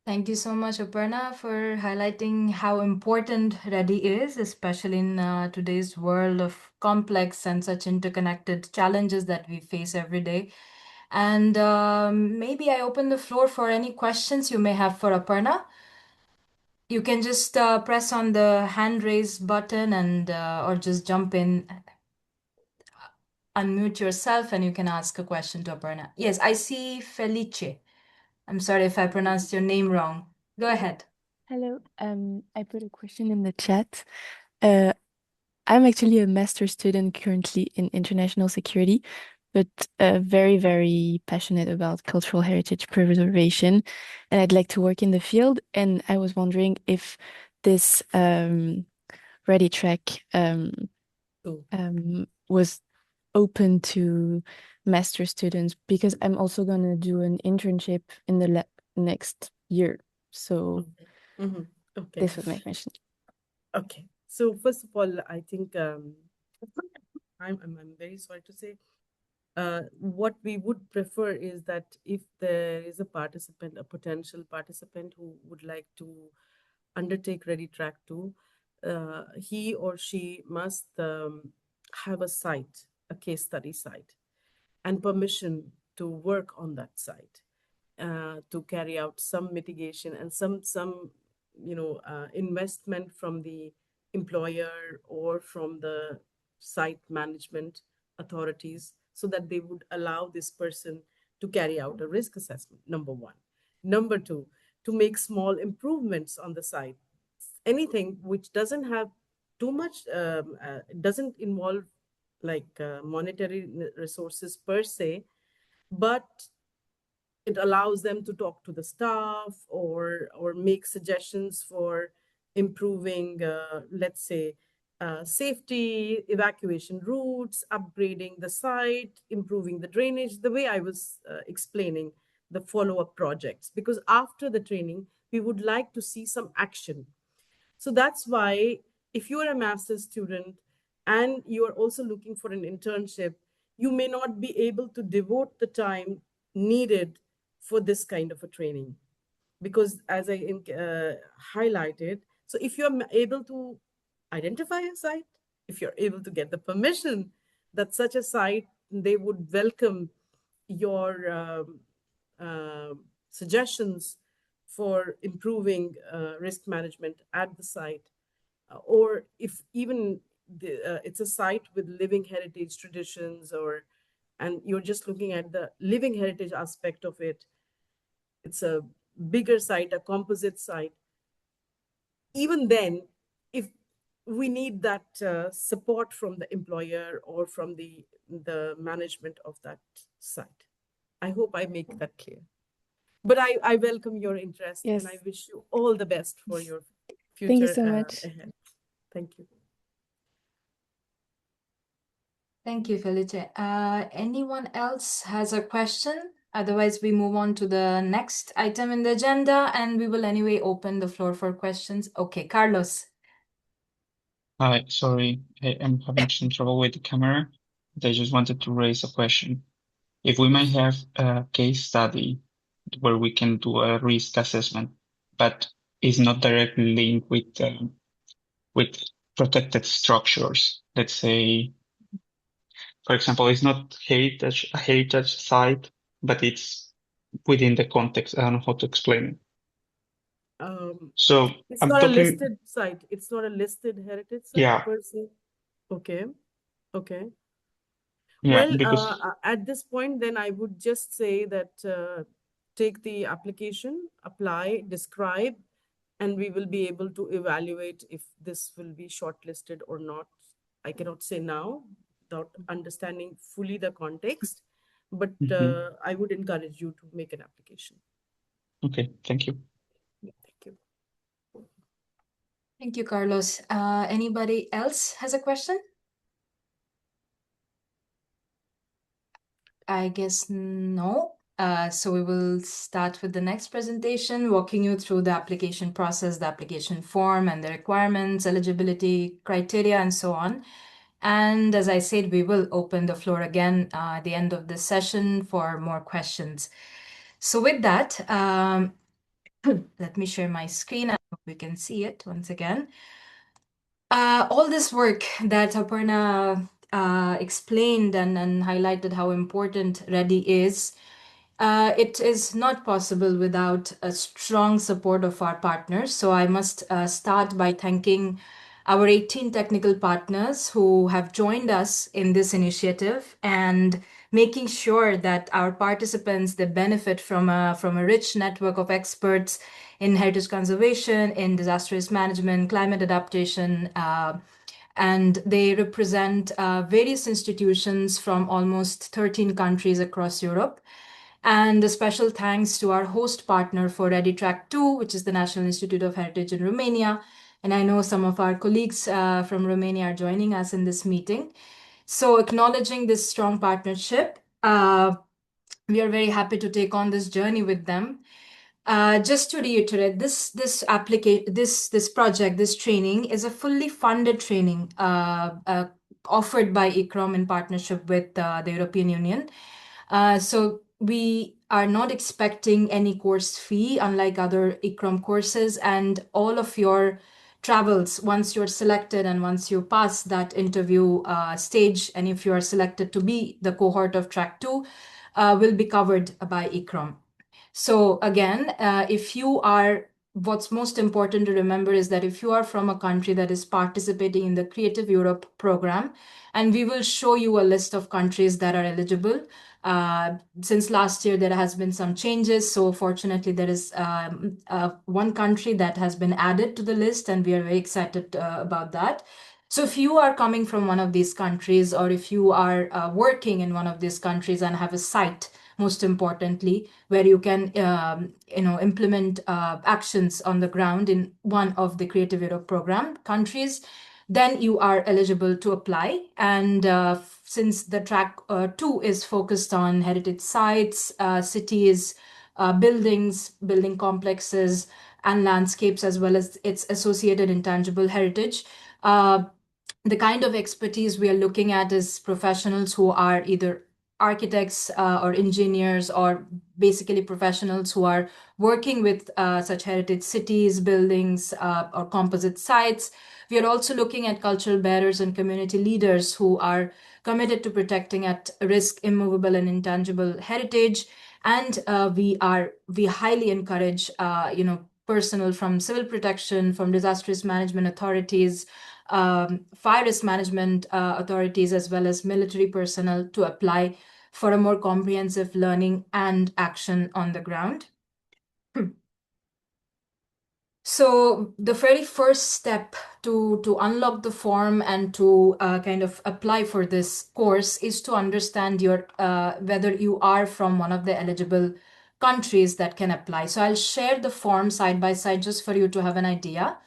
Thank you so much, Aparna, for highlighting how important Ready is, especially in today's world of complex and such interconnected challenges that we face every day. And maybe I open the floor for any questions you may have for Aparna. You can just press on the hand raise button and or just jump in, unmute yourself, and you can ask a question to Aparna. Yes, I see Felice. I'm sorry if I pronounced your name wrong. Go ahead. Hello, I put a question in the chat. Uh, I'm actually a master student currently in international security, but very, very passionate about cultural heritage preservation, and I'd like to work in the field. And I was wondering if this Ready Track was open to master students, because I'm also gonna do an internship in the next year. So Okay. this was my question. Okay. So first of all, I think I'm very sorry to say, what we would prefer is that if there is a participant, a potential participant who would like to undertake Ready Track 2, he or she must have a site, a case study site, and permission to work on that site, to carry out some mitigation and some investment from the employer or from the site management authorities, so that they would allow this person to carry out a risk assessment, number one. Number two, to make small improvements on the site, anything which doesn't have too much, doesn't involve like monetary resources per se, but it allows them to talk to the staff or make suggestions for improving, let's say, safety, evacuation routes, upgrading the site, improving the drainage, the way I was explaining the follow-up projects. Because after the training, we would like to see some action. So that's why, if you are a master's student and you are also looking for an internship, you may not be able to devote the time needed for this kind of a training. because as I highlighted, so if you're able to identify a site, if you're able to get the permission that such a site, they would welcome your suggestions for improving risk management at the site, or if even it's a site with living heritage traditions, or and you're just looking at the living heritage aspect of it, it's a bigger site, a composite site. Even then, if we need that support from the employer or from the management of that site. I hope I make that clear. But I welcome your interest, and I Yes. wish you all the best for your Thank you future so much. ahead. Thank you. Thank you, Felice. Anyone else has a question? Otherwise, we move on to the next item in the agenda, and we will anyway open the floor for questions. Okay, Carlos. Hi, sorry, I'm having some trouble with the camera, but I just wanted to raise a question. If we might have a case study where we can do a risk assessment, but it's not directly linked with protected structures. Let's say, for example, it's not a heritage site, but it's within the context. I don't know how to explain it. So It's I'm not a talking, listed site. It's not a listed heritage site yeah, per se. Okay. Okay. yeah, Well, because at this point, then I would just say that take the application, apply, describe, and we will be able to evaluate if this will be shortlisted or not. I cannot say now without understanding fully the context, but Mhm. I would encourage you to make an application. Okay, thank you. Thank you. Thank you, Carlos. Anybody else has a question? I guess no. So we will start with the next presentation, walking you through the application process, the application form and the requirements, eligibility criteria, and so on. And as I said, we will open the floor again at the end of this session for more questions. So with that, let me share my screen. I hope we can see it once again. All this work that Aparna explained and highlighted how important Ready is, it is not possible without a strong support of our partners. So I must start by thanking our 18 technical partners who have joined us in this initiative and making sure that our participants they benefit from a rich network of experts in heritage conservation, in disaster risk management, climate adaptation, and they represent various institutions from almost 13 countries across Europe. And a special thanks to our host partner for ReadyTrack 2, which is the National Institute of Heritage in Romania. And I know some of our colleagues from Romania are joining us in this meeting. So acknowledging this strong partnership, we are very happy to take on this journey with them. Just to reiterate, this project, this training is a fully funded training offered by ICCROM in partnership with the European Union. So we are not expecting any course fee, unlike other ICCROM courses, and all of your travels, once you're selected and once you pass that interview stage, and if you are selected to be the cohort of track 2, will be covered by ICCROM. So again, if you are, what's most important to remember is that if you are from a country that is participating in the Creative Europe program, and we will show you a list of countries that are eligible. Since last year, there has been some changes. So fortunately, there is one country that has been added to the list, and we are very excited about that. So if you are coming from one of these countries, or if you are working in one of these countries and have a site, most importantly, where you can implement actions on the ground in one of the Creative Europe program countries, then you are eligible to apply. And since the track 2 is focused on heritage sites, cities, buildings, building complexes, and landscapes, as well as its associated intangible heritage, the kind of expertise we are looking at is professionals who are either architects or engineers or basically professionals who are working with such heritage cities, buildings, or composite sites. We are also looking at cultural bearers and community leaders who are committed to protecting at risk immovable and intangible heritage. And we highly encourage personnel from civil protection, from disaster risk management authorities, fire risk management authorities, as well as military personnel to apply for a more comprehensive learning and action on the ground. So the very first step to unlock the form and to kind of apply for this course is to understand your whether you are from one of the eligible countries that can apply. So I'll share the form side by side just for you to have an idea.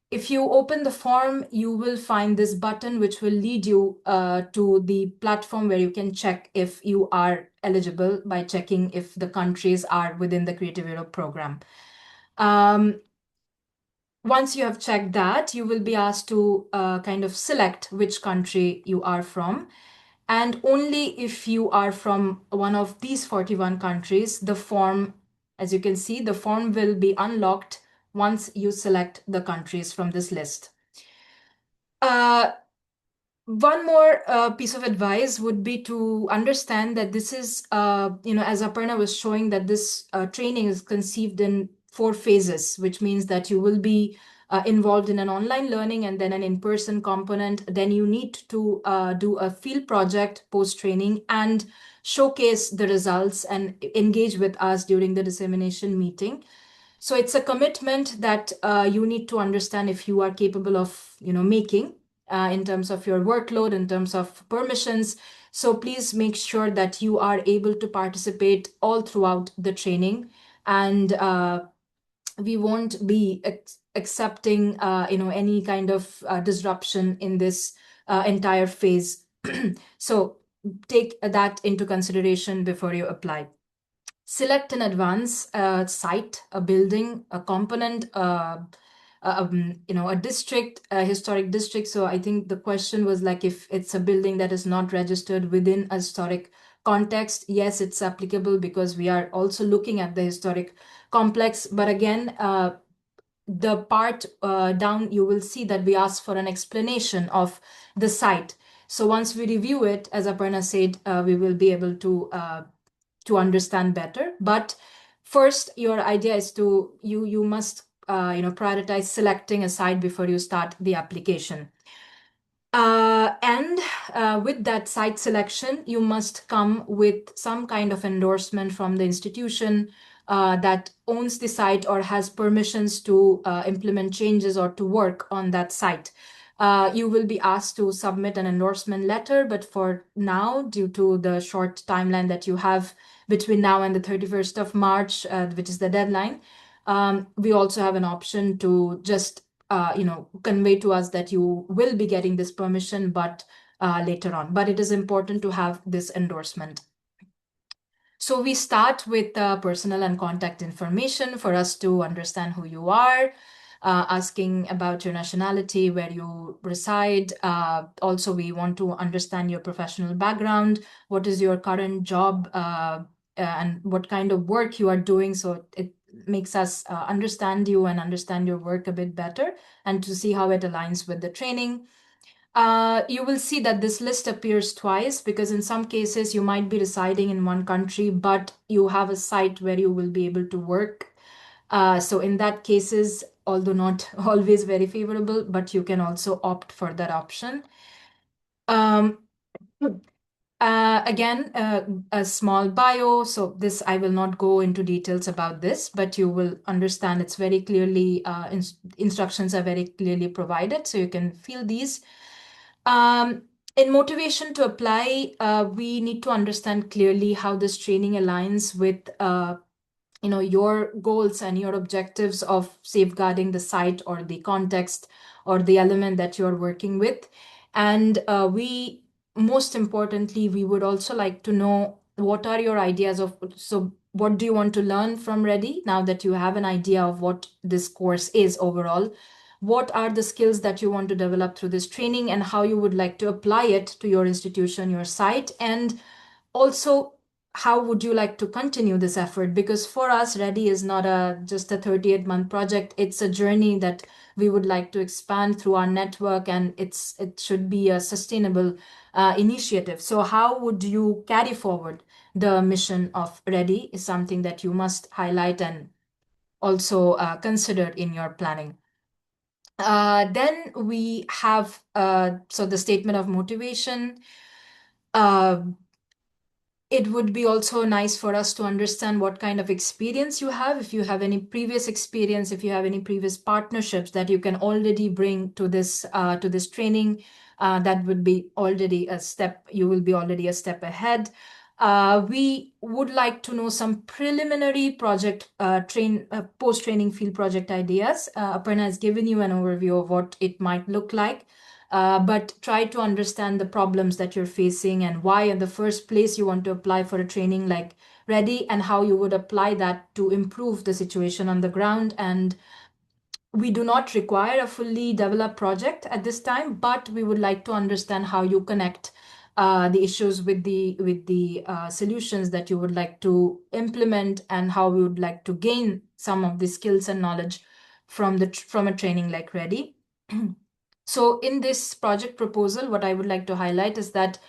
If you open the form, you will find this button which will lead you to the platform where you can check if you are eligible by checking if the countries are within the Creative Europe program. Once you have checked that, you will be asked to kind of select which country you are from. And only if you are from one of these 41 countries, the form, as you can see, the form will be unlocked once you select the countries from this list. One more piece of advice would be to understand that this is, as Aparna was showing, that this training is conceived in 4 phases, which means that you will be involved in an online learning and then an in-person component. Then you need to do a field project post-training and showcase the results and engage with us during the dissemination meeting. So it's a commitment that you need to understand if you are capable of, making in terms of your workload, in terms of permissions. So please make sure that you are able to participate all throughout the training, and we won't be accepting, any kind of disruption in this entire phase. So take that into consideration before you apply. Select in advance a site, a building, a component, a district, a historic district. So I think the question was like, if it's a building that is not registered within a historic context, yes, it's applicable because we are also looking at the historic complex. But again, the part down, you will see that we ask for an explanation of the site. So once we review it, as Aparna said, we will be able to understand better. But first, your idea is to you must prioritize selecting a site before you start the application. And with that site selection, you must come with some kind of endorsement from the institution that owns the site or has permissions to implement changes or to work on that site. You will be asked to submit an endorsement letter, but for now, due to the short timeline that you have between now and the 31st of March, which is the deadline, we also have an option to just convey to us that you will be getting this permission, but later on. But it is important to have this endorsement. So we start with personal and contact information for us to understand who you are, asking about your nationality, where you reside. Also, we want to understand your professional background. What is your current job and what kind of work you are doing? So it makes us understand you and understand your work a bit better and to see how it aligns with the training. You will see that this list appears twice because in some cases you might be residing in one country, but you have a site where you will be able to work. So in that cases, although not always very favorable, but you can also opt for that option. Again, a small bio. So this, I will not go into details about this, but you will understand it's very clearly, instructions are very clearly provided. So you can fill these. In motivation to apply, we need to understand clearly how this training aligns with your goals and your objectives of safeguarding the site or the context or the element that you're working with. And most importantly, we would also like to know what are your ideas of, so what do you want to learn from Ready now that you have an idea of what this course is overall? What are the skills that you want to develop through this training and how you would like to apply it to your institution, your site, and also, how would you like to continue this effort? Because for us, Ready is not just a 38-month project. It's a journey that we would like to expand through our network, and it should be a sustainable initiative. So how would you carry forward the mission of Ready is something that you must highlight and also consider in your planning. Then we have so the statement of motivation. It would be also nice for us to understand what kind of experience you have. If you have any previous experience, if you have any previous partnerships that you can already bring to this training, that would be already a step. You will be already a step ahead. We would like to know some preliminary project post-training field project ideas. Aparna has given you an overview of what it might look like. But try to understand the problems that you're facing and why in the first place you want to apply for a training like Ready, and how you would apply that to improve the situation on the ground. And we do not require a fully developed project at this time, but we would like to understand how you connect the issues with the solutions that you would like to implement, and how we would like to gain some of the skills and knowledge from a training like Ready. So in this project proposal, what I would like to highlight is that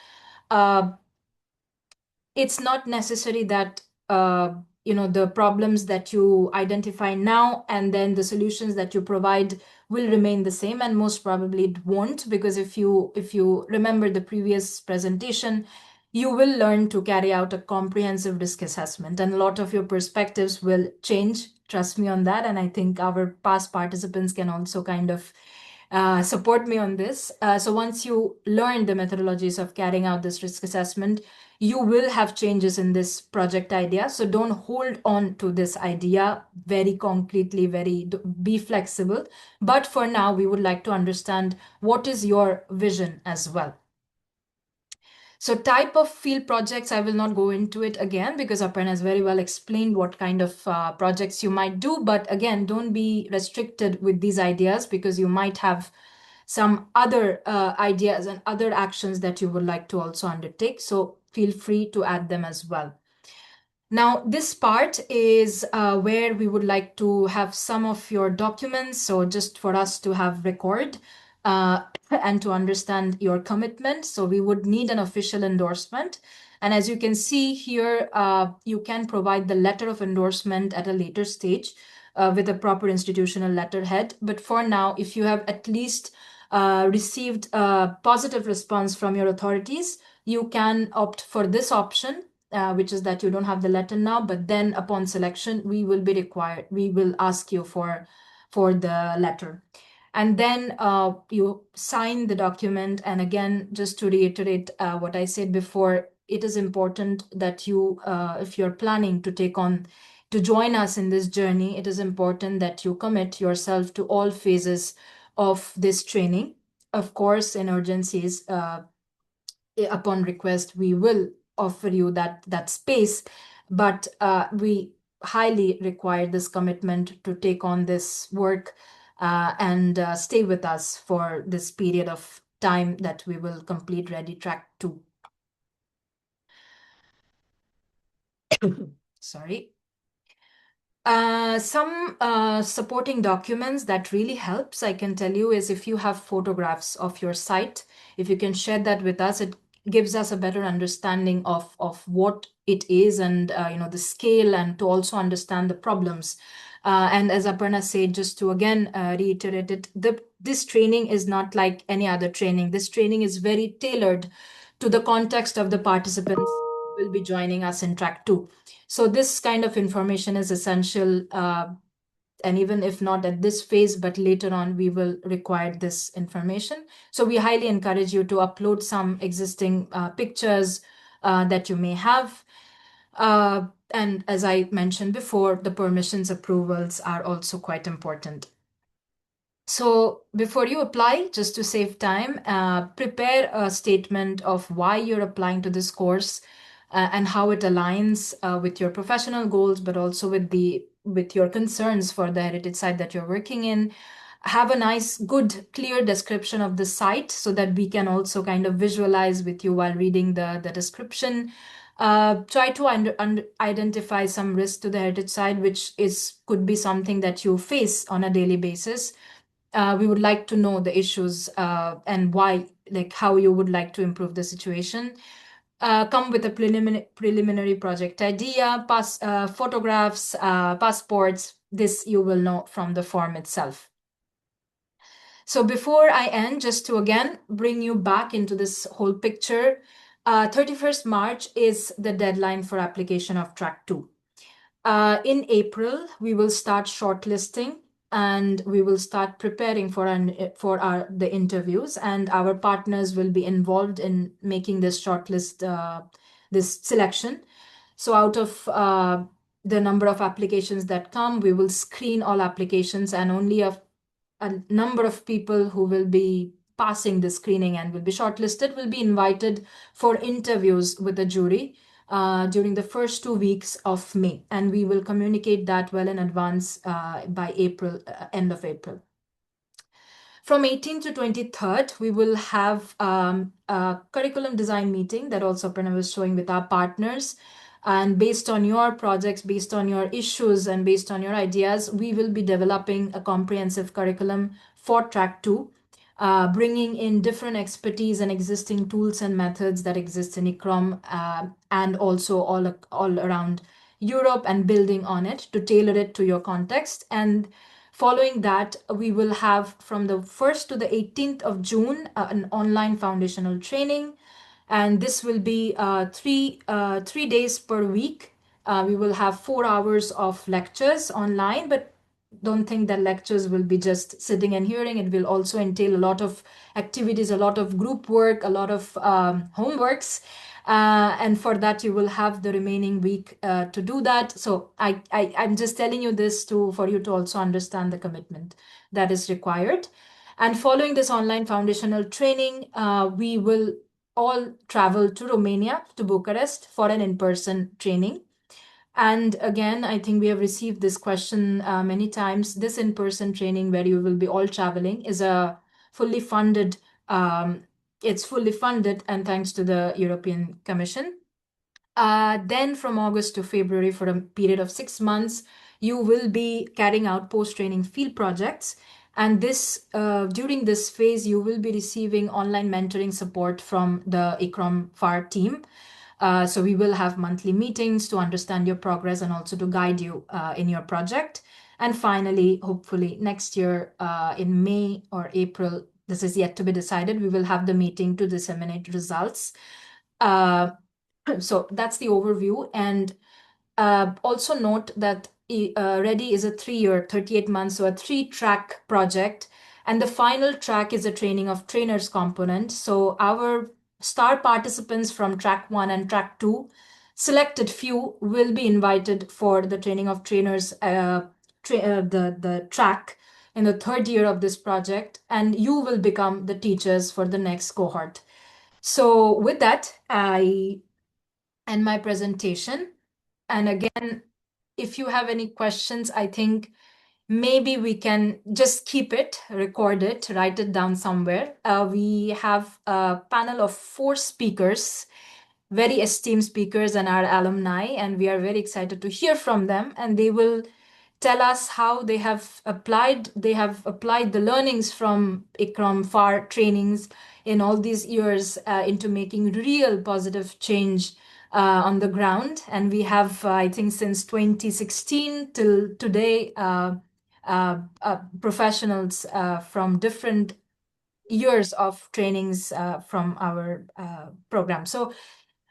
it's not necessary that the problems that you identify now and then the solutions that you provide will remain the same, and most probably it won't, because if you remember the previous presentation, you will learn to carry out a comprehensive risk assessment, and a lot of your perspectives will change. Trust me on that, and I think our past participants can also kind of support me on this. So once you learn the methodologies of carrying out this risk assessment, you will have changes in this project idea. So don't hold on to this idea very concretely, be flexible. But for now, we would like to understand what is your vision as well. So type of field projects, I will not go into it again because Aparna has very well explained what kind of projects you might do. But again, don't be restricted with these ideas, because you might have some other ideas and other actions that you would like to also undertake. So feel free to add them as well. Now, this part is where we would like to have some of your documents. So just for us to have record and to understand your commitment. So we would need an official endorsement. And as you can see here, you can provide the letter of endorsement at a later stage with a proper institutional letterhead. But for now, if you have at least received a positive response from your authorities, you can opt for this option, which is that you don't have the letter now, but then upon selection, we will ask you for the letter. And then you sign the document. And again, just to reiterate what I said before, it is important that you, if you're planning to join us in this journey, it is important that you commit yourself to all phases of this training. Of course, in urgencies, upon request, we will offer you that space, but we highly require this commitment to take on this work and stay with us for this period of time that we will complete Ready Track 2. Sorry. Some supporting documents that really helps, I can tell you, is if you have photographs of your site, if you can share that with us, it gives us a better understanding of what it is, and the scale, and to also understand the problems. And as Aparna said, just to again reiterate it, this training is not like any other training. This training is very tailored to the context of the participants who will be joining us in Track 2. So this kind of information is essential, and even if not at this phase, but later on, we will require this information. So we highly encourage you to upload some existing pictures that you may have. And as I mentioned before, the permissions approvals are also quite important. So before you apply, just to save time, prepare a statement of why you're applying to this course and how it aligns with your professional goals, but also with your concerns for the heritage site that you're working in. Have a nice, good, clear description of the site so that we can also kind of visualize with you while reading the description. Try to identify some risk to the heritage side, which could be something that you face on a daily basis. We would like to know the issues and why, like how you would like to improve the situation. Come with a preliminary project idea, photographs, passports. This you will know from the form itself. So before I end, just to again bring you back into this whole picture, 31st March is the deadline for application of track 2. In April, we will start shortlisting and we will start preparing for the interviews, and our partners will be involved in making this shortlist, this selection. So out of the number of applications that come, we will screen all applications, and only a number of people who will be passing the screening and will be shortlisted will be invited for interviews with the jury during the first 2 weeks of May. And we will communicate that well in advance by April, end of April. From 18th to 23rd, we will have a curriculum design meeting that also Pranav was showing with our partners. And based on your projects, based on your issues, and based on your ideas, we will be developing a comprehensive curriculum for track 2, bringing in different expertise and existing tools and methods that exist in ICCROM and also all around Europe, and building on it to tailor it to your context. And following that, we will have from the 1st to the 18th of June an online foundational training. And this will be 3 days per week. We will have 4 hours of lectures online, but don't think that lectures will be just sitting and hearing. It will also entail a lot of activities, a lot of group work, a lot of homeworks. And for that, you will have the remaining week to do that. So I'm just telling you this for you to also understand the commitment that is required. And following this online foundational training, we will all travel to Romania, to Bucharest, for an in-person training. And again, I think we have received this question many times. This in-person training where you will be all traveling is a fully funded, it's fully funded, and thanks to the European Commission. Then from August to February, for a period of 6 months, you will be carrying out post-training field projects. And during this phase, you will be receiving online mentoring support from the ICCROM FAR team. So we will have monthly meetings to understand your progress and also to guide you in your project. And finally, hopefully next year in May or April, this is yet to be decided, we will have the meeting to disseminate results. So that's the overview. And also note that READY is a 3-year, 38 months, so a 3-track project. And the final track is a training of trainers component. So our star participants from track 1 and track 2, selected few, will be invited for the training of trainers, the track in the 3rd year of this project. And you will become the teachers for the next cohort. So with that, I end my presentation. And again, if you have any questions, I think maybe we can just keep it, record it, write it down somewhere. We have a panel of 4 speakers, very esteemed speakers and our alumni, and we are very excited to hear from them. And they will tell us how they have applied the learnings from ICCROM FAR trainings in all these years into making real positive change on the ground. And we have, I think, since 2016 till today, professionals from different years of trainings from our program. So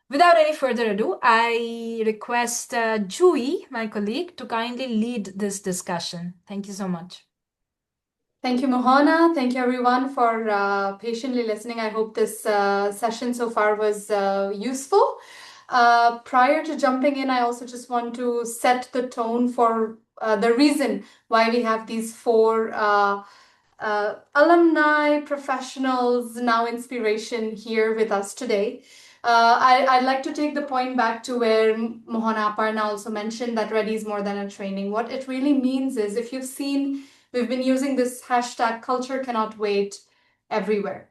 without any further ado, I request Jui, my colleague, to kindly lead this discussion. Thank you so much. Thank you, Mohana. Thank you, everyone, for patiently listening. I hope this session so far was useful. Prior to jumping in, I also just want to set the tone for the reason why we have these 4 alumni, professionals, now inspiration here with us today. I'd like to take the point back to where Mohana Aparna also mentioned that READY is more than a training. What it really means is, if you've seen, we've been using this hashtag culture cannot wait everywhere.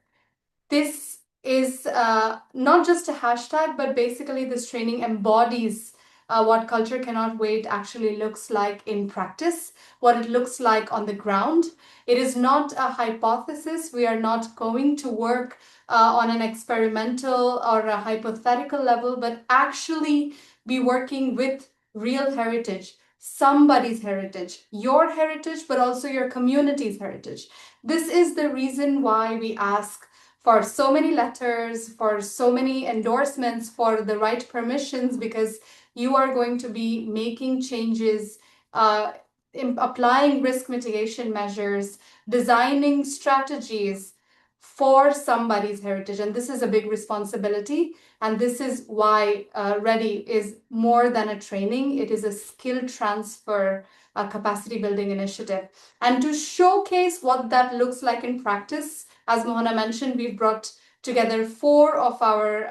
This is not just a hashtag, but basically this training embodies what Culture Cannot Wait actually looks like in practice, what it looks like on the ground. It is not a hypothesis. We are not going to work on an experimental or a hypothetical level, but actually be working with real heritage, somebody's heritage, your heritage, but also your community's heritage. This is the reason why we ask for so many letters, for so many endorsements, for the right permissions, because you are going to be making changes, applying risk mitigation measures, designing strategies for somebody's heritage. And this is a big responsibility. And this is why READY is more than a training. It is a skill transfer, capacity building initiative. And to showcase what that looks like in practice, as Mohana mentioned, we've brought together 4 of our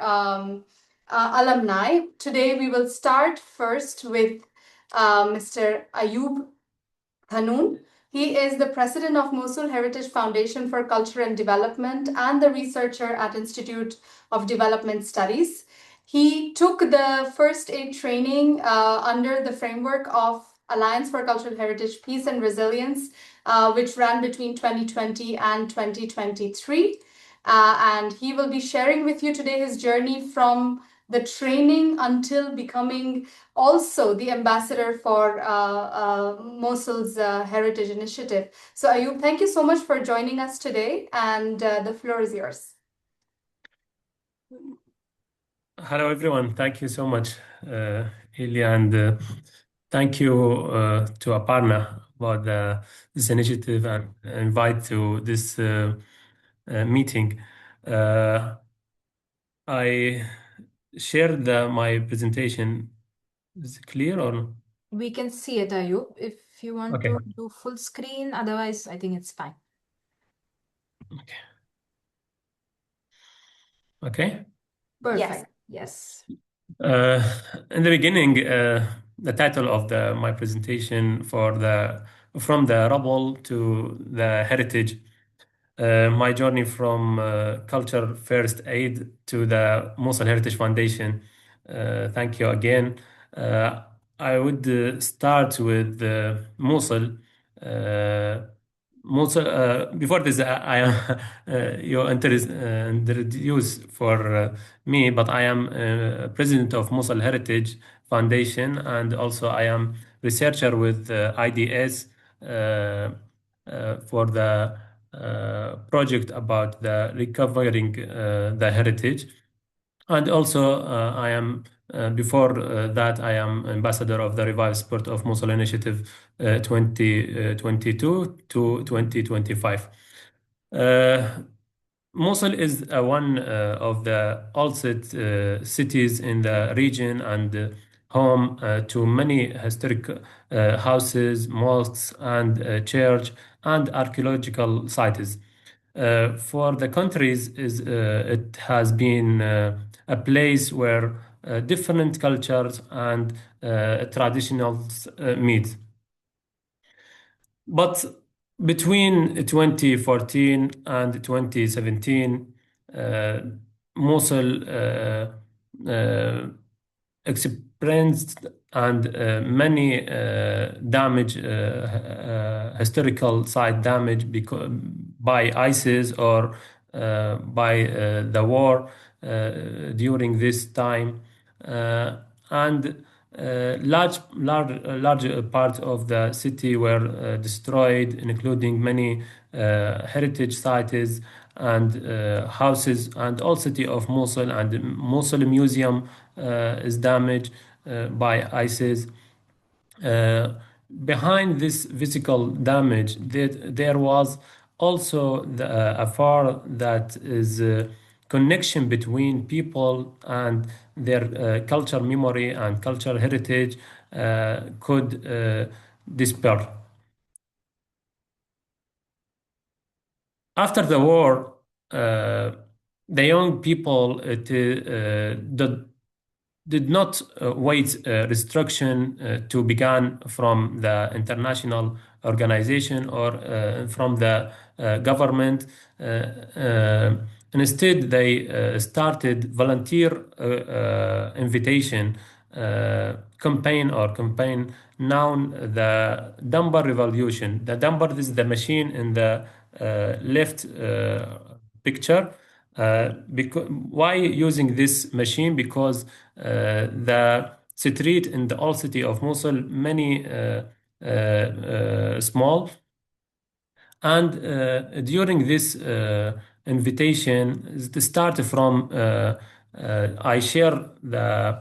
alumni. Today, we will start first with Mr. Ayub Hanoun. He is the president of Mosul Heritage Foundation for Culture and Development and the researcher at Institute of Development Studies. He took the first aid training under the framework of Alliance for Cultural Heritage, Peace and Resilience, which ran between 2020 and 2023. And he will be sharing with you today his journey from the training until becoming also the ambassador for Mosul's Heritage Initiative. So Ayub, thank you so much for joining us today, and the floor is yours. Hello, everyone. Thank you so much, Ilya, and thank you to Aparna about this initiative and invite to this meeting. I shared my presentation. Is it clear or no? We can see it, Ayub, if you want Okay. to do full screen. Otherwise, I think it's fine. Okay. Okay. Perfect. Yes. In the beginning, the title of my presentation from the rubble to the heritage, my journey from culture first aid to the Mosul Heritage Foundation. Thank you again. I would start with Mosul. Mosul. Before this, I am you introduce for me, but I am president of Mosul Heritage Foundation, and also I am researcher with IDS for the project about the recovering the heritage. And also, I am before that, I am ambassador of the Revive Sport of Mosul Initiative 2022 to 2025. Mosul is one of the oldest cities in the region and home to many historic houses, mosques, and church and archaeological sites. For the countries, it has been a place where different cultures and traditionals meet. But between 2014 and 2017, Mosul experienced and many historical site damage by ISIS or by the war during this time, and large part of the city were destroyed, including many heritage sites and houses, and all city of Mosul and Mosul Museum is damaged by ISIS. Behind this physical damage, there was also a far that is connection between people and their culture memory and cultural heritage could disappear. After the war, the young people did not wait restriction to begin from the international organization or from the government Instead, they started volunteer invitation campaign or campaign known the Dunbar Revolution. The Dunbar is the machine in the left picture. Why using this machine? Because the street in the old city of Mosul, many small, and during this invitation, it start from I share the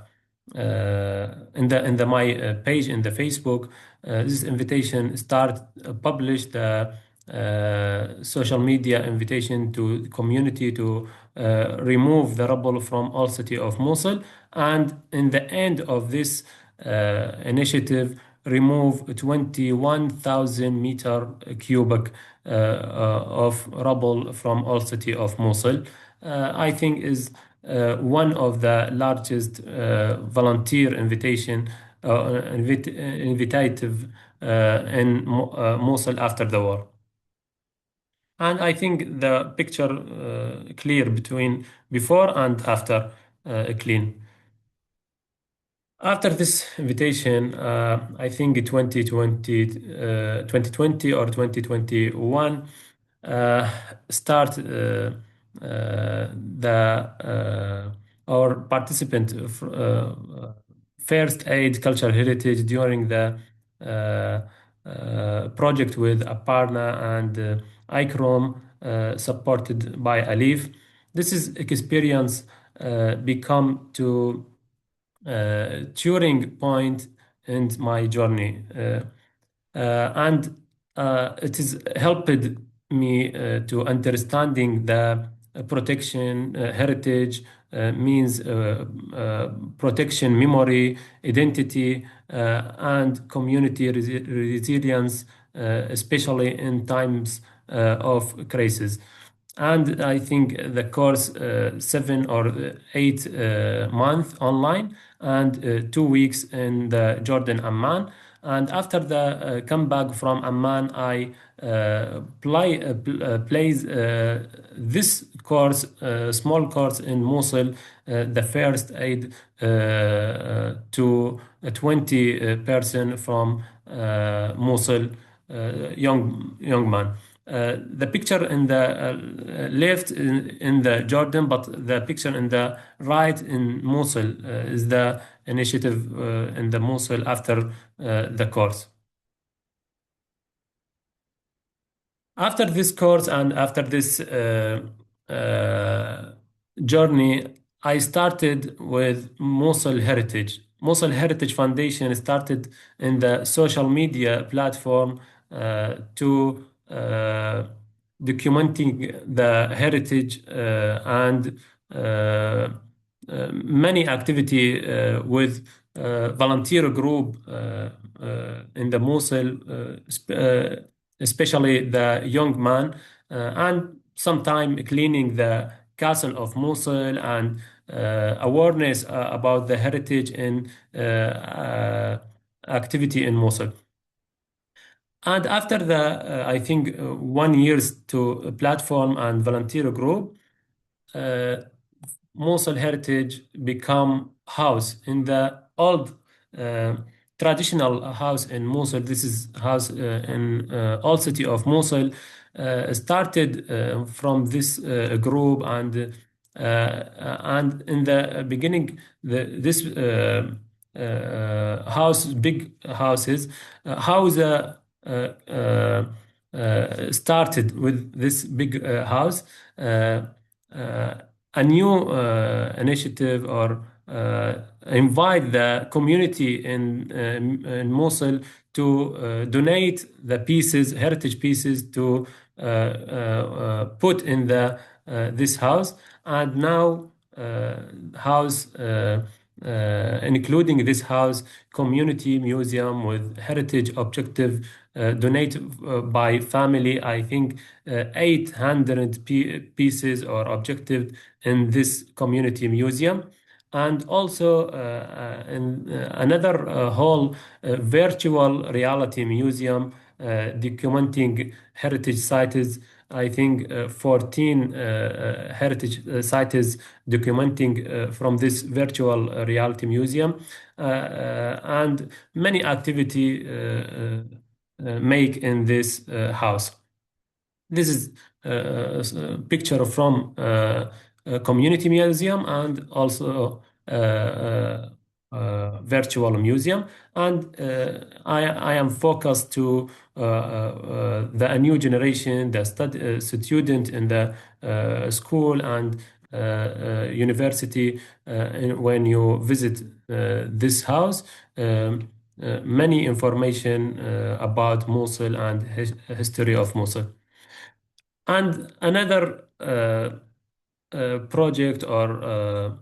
in the my page in the Facebook. This invitation start publish the social media invitation to community to remove the rubble from all city of Mosul, and in the end of this initiative remove 21,000 meter cubic of rubble from all city of Mosul. I think is one of the largest volunteer invitation invitative in Mosul after the war. And I think the picture clear between before and after clean. After this invitation, I think 2020 or 2021 start our participant first aid cultural heritage during the project with Aparna and ICCROM supported by Alif. This is experience become to turning point in my journey, and it has helped me to understanding the protection heritage means protection memory identity and community resilience, especially in times of crisis. And I think the course 7 or 8 month online and 2 weeks in the Jordan Amman. And after the comeback from Amman, I plays this course, small course in Mosul, the first aid to a 20 person from Mosul, young man. The picture in the left in the Jordan, but the picture in the right in Mosul is the initiative in the Mosul after the course. After this course and after this journey, I started with Mosul Heritage. Mosul Heritage Foundation started in the social media platform to documenting the heritage and many activity with volunteer group in the Mosul, especially the young man, and sometime cleaning the castle of Mosul and awareness about the heritage and activity in Mosul. And after the, I think, 1 years to platform and volunteer group, Mosul Heritage become house in the old traditional house in Mosul. This is house in old city of Mosul. Started from this group and in the beginning, this house, big houses, house started with this big house. A new initiative or invite the community in Mosul to donate the pieces, heritage pieces, to put in the this house. And now house, including this house, community museum with heritage objective donated by family, I think 800 pieces or objective in this community museum. And also in another whole virtual reality museum documenting heritage sites I think 14 heritage sites documenting from this virtual reality museum, and many activity make in this house. This is a picture from a community museum and also virtual museum. And I am focused to the new generation, the student in the school and university. When you visit this house, many information about Mosul and history of Mosul. And another project or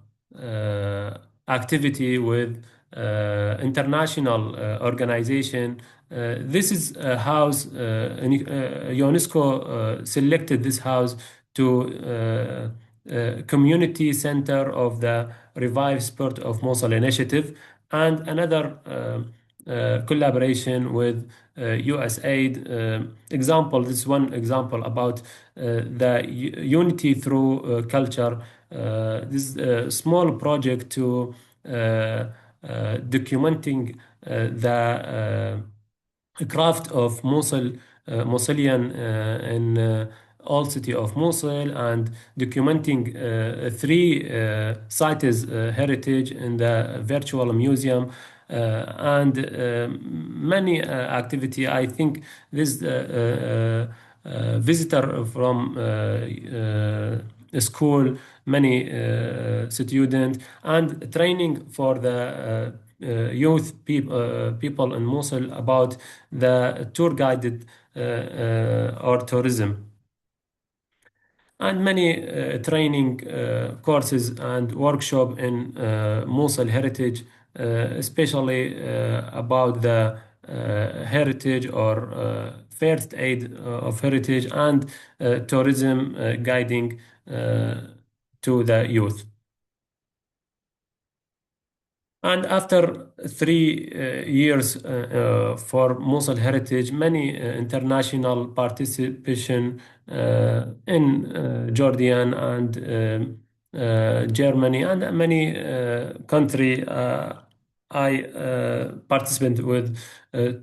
activity with international organization. This is a house, UNESCO selected this house to community center of the Revive Sport of Mosul initiative, and another collaboration with USAID. Example, this one example about the unity through culture. This is a small project to documenting the craft of Mosul, Mosulian in all city of Mosul, and documenting three sites heritage in the virtual museum, and many activity. I think this visitor from school, many students, and training for the youth people in Mosul about the tour guided or tourism, and many training courses and workshop in Mosul heritage, especially about the heritage or first aid of heritage and tourism guiding to the youth. And after 3 years for Mosul Heritage, many international participation in Jordan and Germany and many country I participate with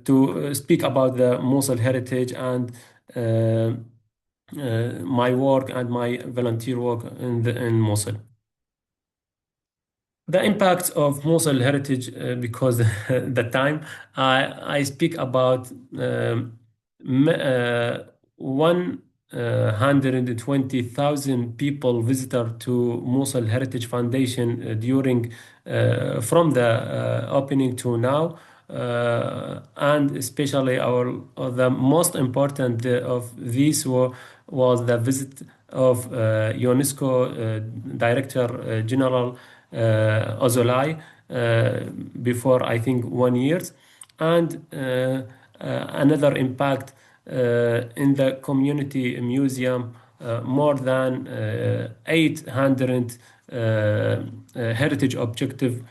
to speak about the Mosul Heritage and my work and my volunteer work in Mosul. The impact of Mosul heritage, because the time I speak about 120,000 people visitor to Mosul Heritage Foundation during from the opening to now, and especially the most important of these was the visit of UNESCO Director General Ozolai before I think 1 year, and another impact in the community museum. More than 800 heritage objectives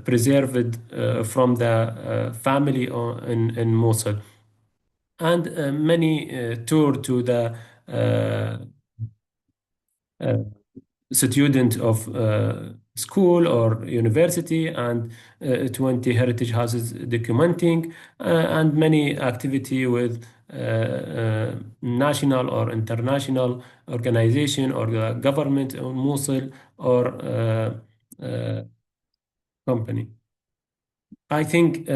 preserved from the family in Mosul, and many tour to the student of school or university, and 20 heritage houses documenting, and many activity with national or international organization or the government of Mosul or company. I think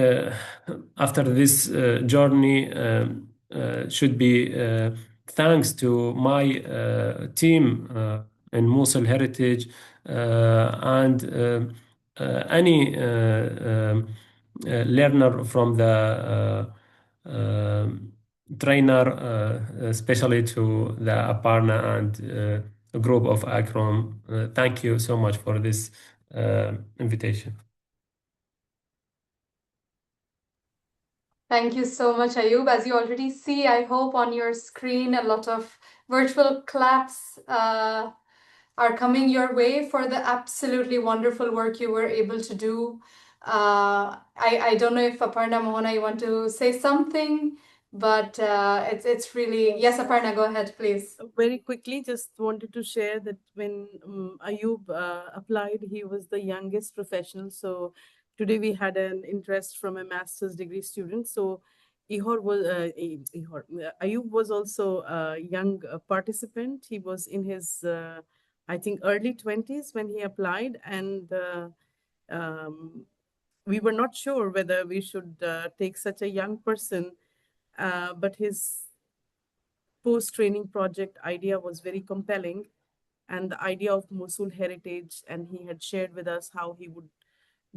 after this journey should be thanks to my team in Mosul Heritage and any learner from the trainer, especially to the Aparna and group of ICCROM. Thank you so much for this invitation. Thank you so much, Ayub. As you already see, I hope on your screen, a lot of virtual claps are coming your way for the absolutely wonderful work you were able to do. I don't know if Aparna, Mohana, you want to say something But it's really, yes, Aparna, go ahead, please. Very quickly, just wanted to share that when Ayub applied, he was the youngest professional. So today we had an interest from a master's degree student. So Ayub was also a young participant. He was in his, I think, early 20s when he applied. And we were not sure whether we should take such a young person, but his post-training project idea was very compelling, and the idea of Mosul heritage, and he had shared with us how he would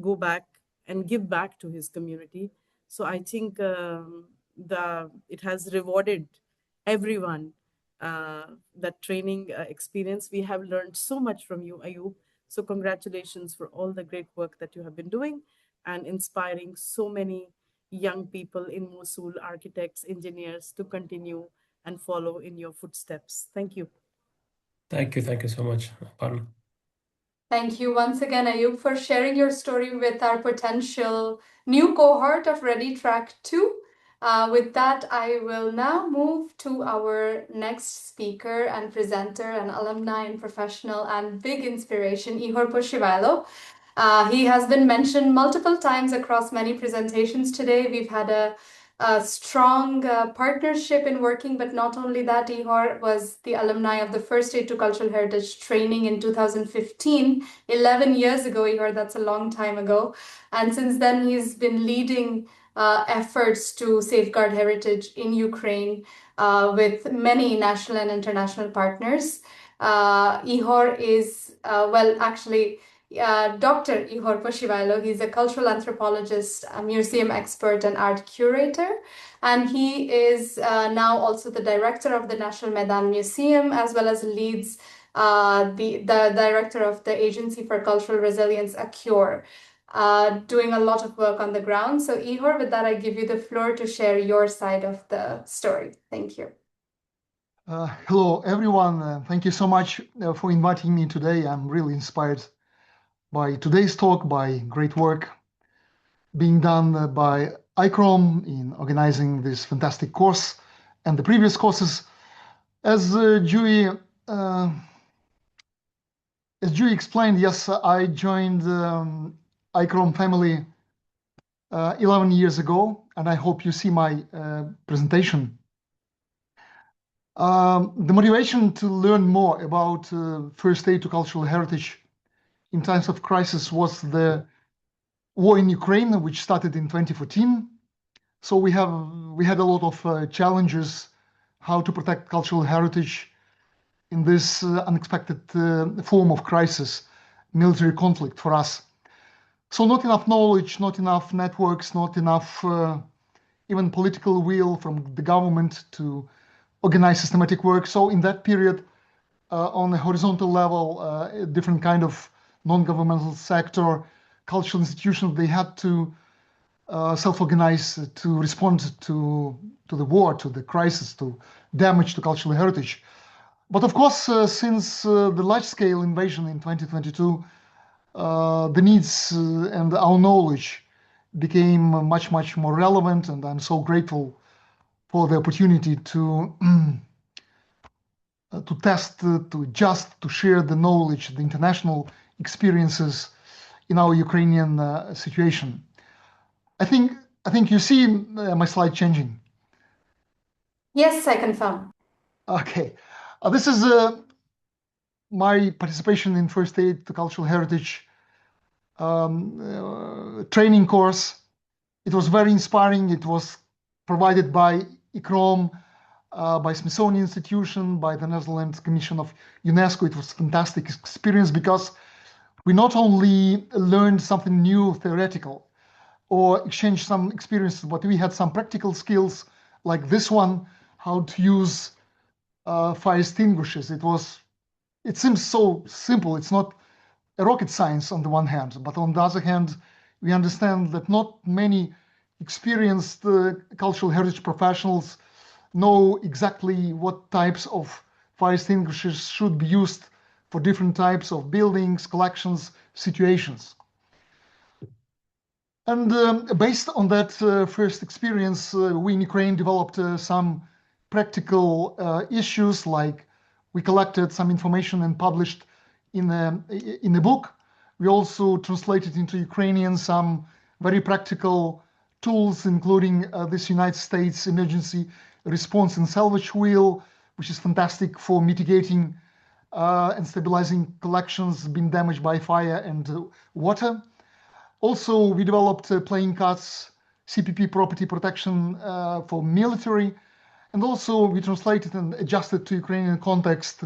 go back and give back to his community. So I think it has rewarded everyone, that training experience. We have learned so much from you, Ayub. So congratulations for all the great work that you have been doing and inspiring so many young people in Mosul, architects, engineers, to continue and follow in your footsteps. Thank you. Thank you so much, Aparna. Thank you once again, Ayub, for sharing your story with our potential new cohort of Ready Track 2. With that, I will now move to our next speaker and presenter, an alumni and professional and big inspiration, Ihor Pushivailo. He has been mentioned multiple times across many presentations today. We've had a strong partnership in working, but not only that, Ihor was the alumni of the first Aid to Cultural Heritage training in 2015, 11 years ago, Ihor, that's a long time ago. And since then, he's been leading efforts to safeguard heritage in Ukraine with many national and international partners. Ihor is, Dr. Ihor Pushivailo. He's a cultural anthropologist, a museum expert, and art curator. And he is now also the director of the National Maidan Museum, as well as leads the director of the Agency for Cultural Resilience, ICCROM, doing a lot of work on the ground. So Ihor, with that, I give you the floor to share your side of the story. Thank you. Hello, everyone. Thank you so much for inviting me today. I'm really inspired by today's talk, by great work being done by ICCROM in organizing this fantastic course and the previous courses. As Julie explained, yes, I joined ICCROM family 11 years ago, and I hope you see my presentation. The motivation to learn more about first aid to cultural heritage in times of crisis was the war in Ukraine, which started in 2014. So we had a lot of challenges how to protect cultural heritage in this unexpected form of crisis, military conflict for us. So not enough knowledge, not enough networks, not enough even political will from the government to organize systematic work. So in that period, on a horizontal level, different kind of non-governmental sector, cultural institutions, they had to self-organize to respond to the war, to the crisis, to damage to cultural heritage. But of course, since the large-scale invasion in 2022, the needs and our knowledge became much, much more relevant, and I'm so grateful for the opportunity to test, to share the knowledge, the international experiences in our Ukrainian situation. I think you see my slide changing. Yes, I confirm. Okay, this is my participation in first aid to cultural heritage training course. It was very inspiring. It was provided by ICCROM, by Smithsonian Institution, by the Netherlands Commission of UNESCO. It was a fantastic experience because we not only learned something new theoretical or exchanged some experiences, but we had some practical skills like this one, how to use fire extinguishers. It seems so simple. It's not a rocket science on the one hand, but on the other hand, we understand that not many experienced cultural heritage professionals know exactly what types of fire extinguishers should be used for different types of buildings, collections, situations. And based on that first experience, we in Ukraine developed some practical issues, like we collected some information and published in a book. We also translated into Ukrainian some very practical tools, including this United States Emergency Response and Salvage Wheel, which is fantastic for mitigating and stabilizing collections being damaged by fire and water. Also, we developed playing cards, CPP property protection for military, and also we translated and adjusted to Ukrainian context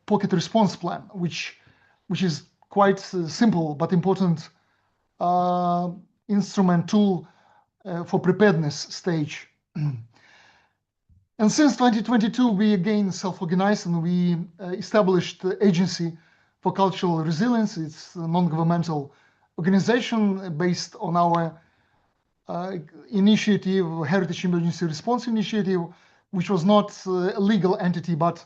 pocket response plan, which is quite simple but important instrument tool for preparedness stage. And since 2022, we again self-organized and we established the Agency for Cultural Resilience. It's a non-governmental organization based on our initiative, Heritage Emergency Response Initiative, which was not a legal entity, but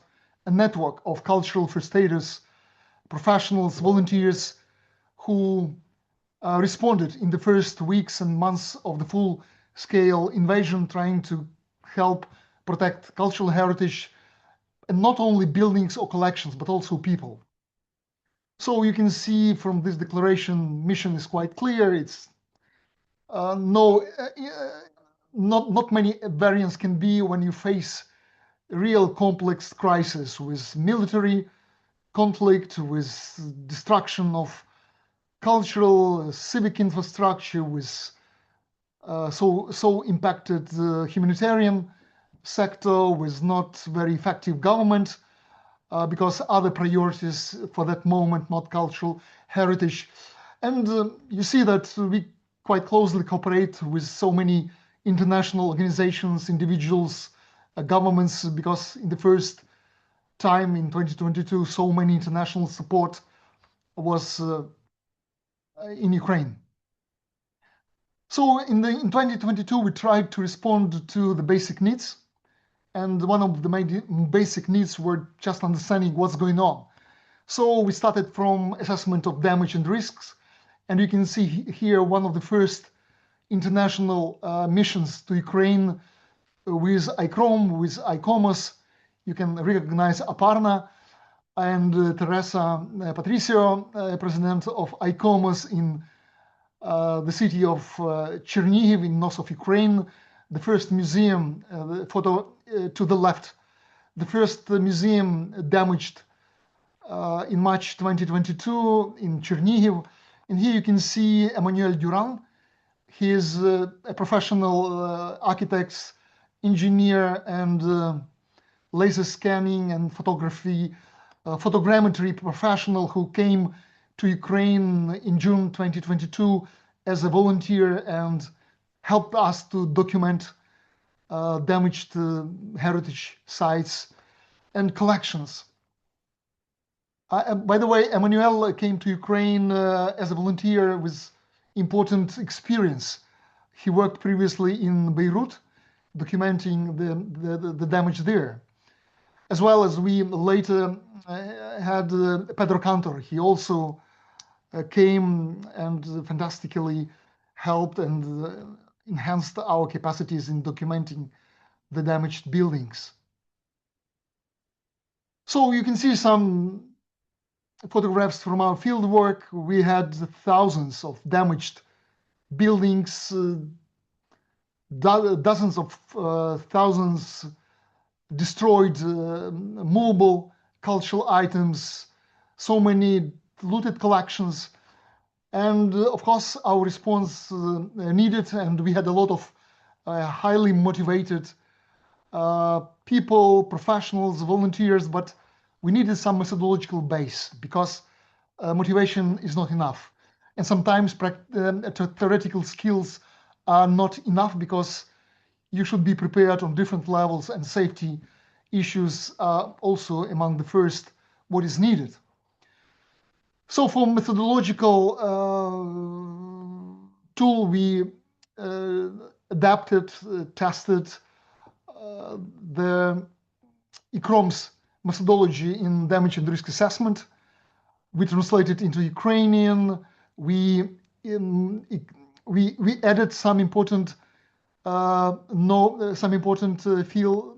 a network of cultural first aiders, professionals, volunteers who responded in the first weeks and months of the full-scale invasion, trying to help protect cultural heritage, and not only buildings or collections, but also people. So you can see from this declaration, mission is quite clear. It's not many variants can be when you face real complex crisis with military conflict, with destruction of cultural, civic infrastructure, with so impacted humanitarian sector, with not very effective government because other priorities for that moment, not cultural heritage. And you see that we quite closely cooperate with so many international organizations, individuals, governments, because in the first time in 2022, so many international support was in Ukraine. So in 2022, we tried to respond to the basic needs. And one of the main basic needs were just understanding what's going on. So we started from assessment of damage and risks. And you can see here one of the first international missions to Ukraine with ICCROM, with ICOMOS. You can recognize Aparna and Teresa Patricio, president of ICOMOS in the city of Chernihiv in north of Ukraine. The first museum, the photo to the left, the first museum damaged in March 2022 in Chernihiv. And here you can see Emmanuel Duran. He is a professional architect, engineer, and laser scanning and photography, photogrammetry professional who came to Ukraine in June 2022 as a volunteer and helped us to document damaged heritage sites and collections. By the way, Emmanuel came to Ukraine as a volunteer with important experience. He worked previously in Beirut, documenting the damage there. As well as we later had Pedro Cantor. He also came and fantastically helped and enhanced our capacities in documenting the damaged buildings. So you can see some photographs from our field work. We had thousands of damaged buildings, dozens of thousands destroyed movable cultural items, so many looted collections. And of course, our response needed, and we had a lot of highly motivated people, professionals, volunteers, but we needed some methodological base because motivation is not enough. And sometimes theoretical skills are not enough because you should be prepared on different levels, and safety issues are also among the first what is needed. So for methodological tool, we adapted, tested the ICCROM's methodology in damage and risk assessment. We translated into Ukrainian. We we added some important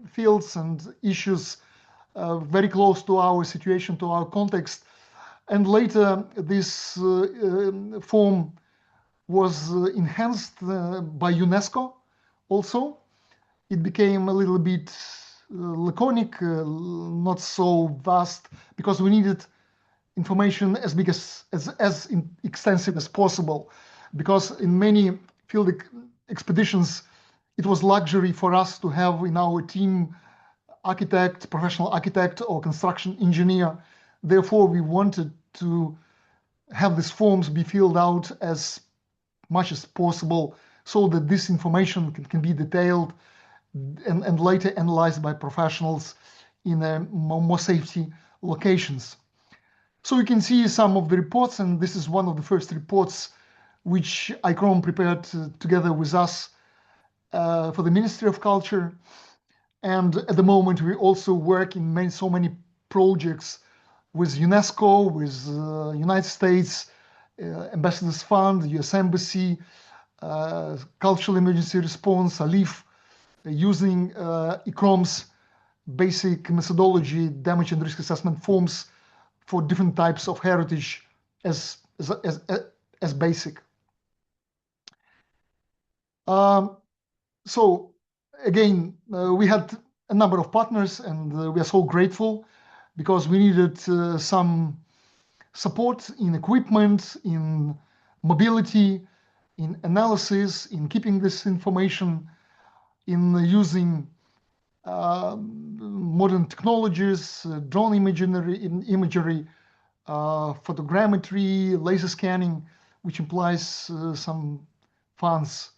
fields and issues very close to our situation, to our context. And later, this form was enhanced by UNESCO also. It became a little bit laconic, not so vast, because we needed information as big as extensive as possible. Because in many field expeditions, it was luxury for us to have in our team architect, professional architect, or construction engineer. Therefore, we wanted to have these forms be filled out as much as possible so that this information can be detailed and later analyzed by professionals in more safety locations. So you can see some of the reports, and this is one of the first reports which ICCROM prepared together with us for the Ministry of Culture. And at the moment, we also work in so many projects with UNESCO, with United States, Ambassadors Fund, the US Embassy, Cultural Emergency Response, ALIF, using ICCROM's basic methodology, damage and risk assessment forms for different types of heritage as basic. So again, we had a number of partners, and we are so grateful because we needed some support in equipment, in mobility, in analysis, in keeping this information, in using modern technologies, drone imagery, photogrammetry, laser scanning, which implies some funds,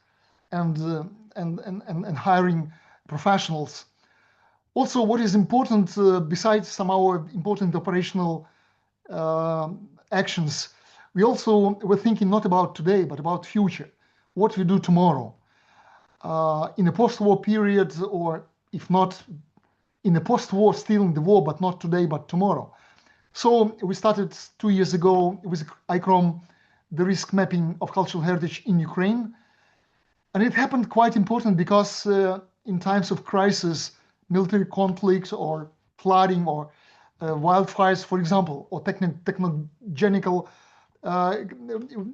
and hiring professionals. Also, what is important, besides some of our important operational actions, we also were thinking not about today, but about future, what we do tomorrow. In a post-war period, or if not in a post-war, still in the war, but not today, but tomorrow. So we started 2 years ago with ICCROM, the risk mapping of cultural heritage in Ukraine. And it happened quite important because in times of crisis, military conflict or flooding or wildfires, for example, or technogenical,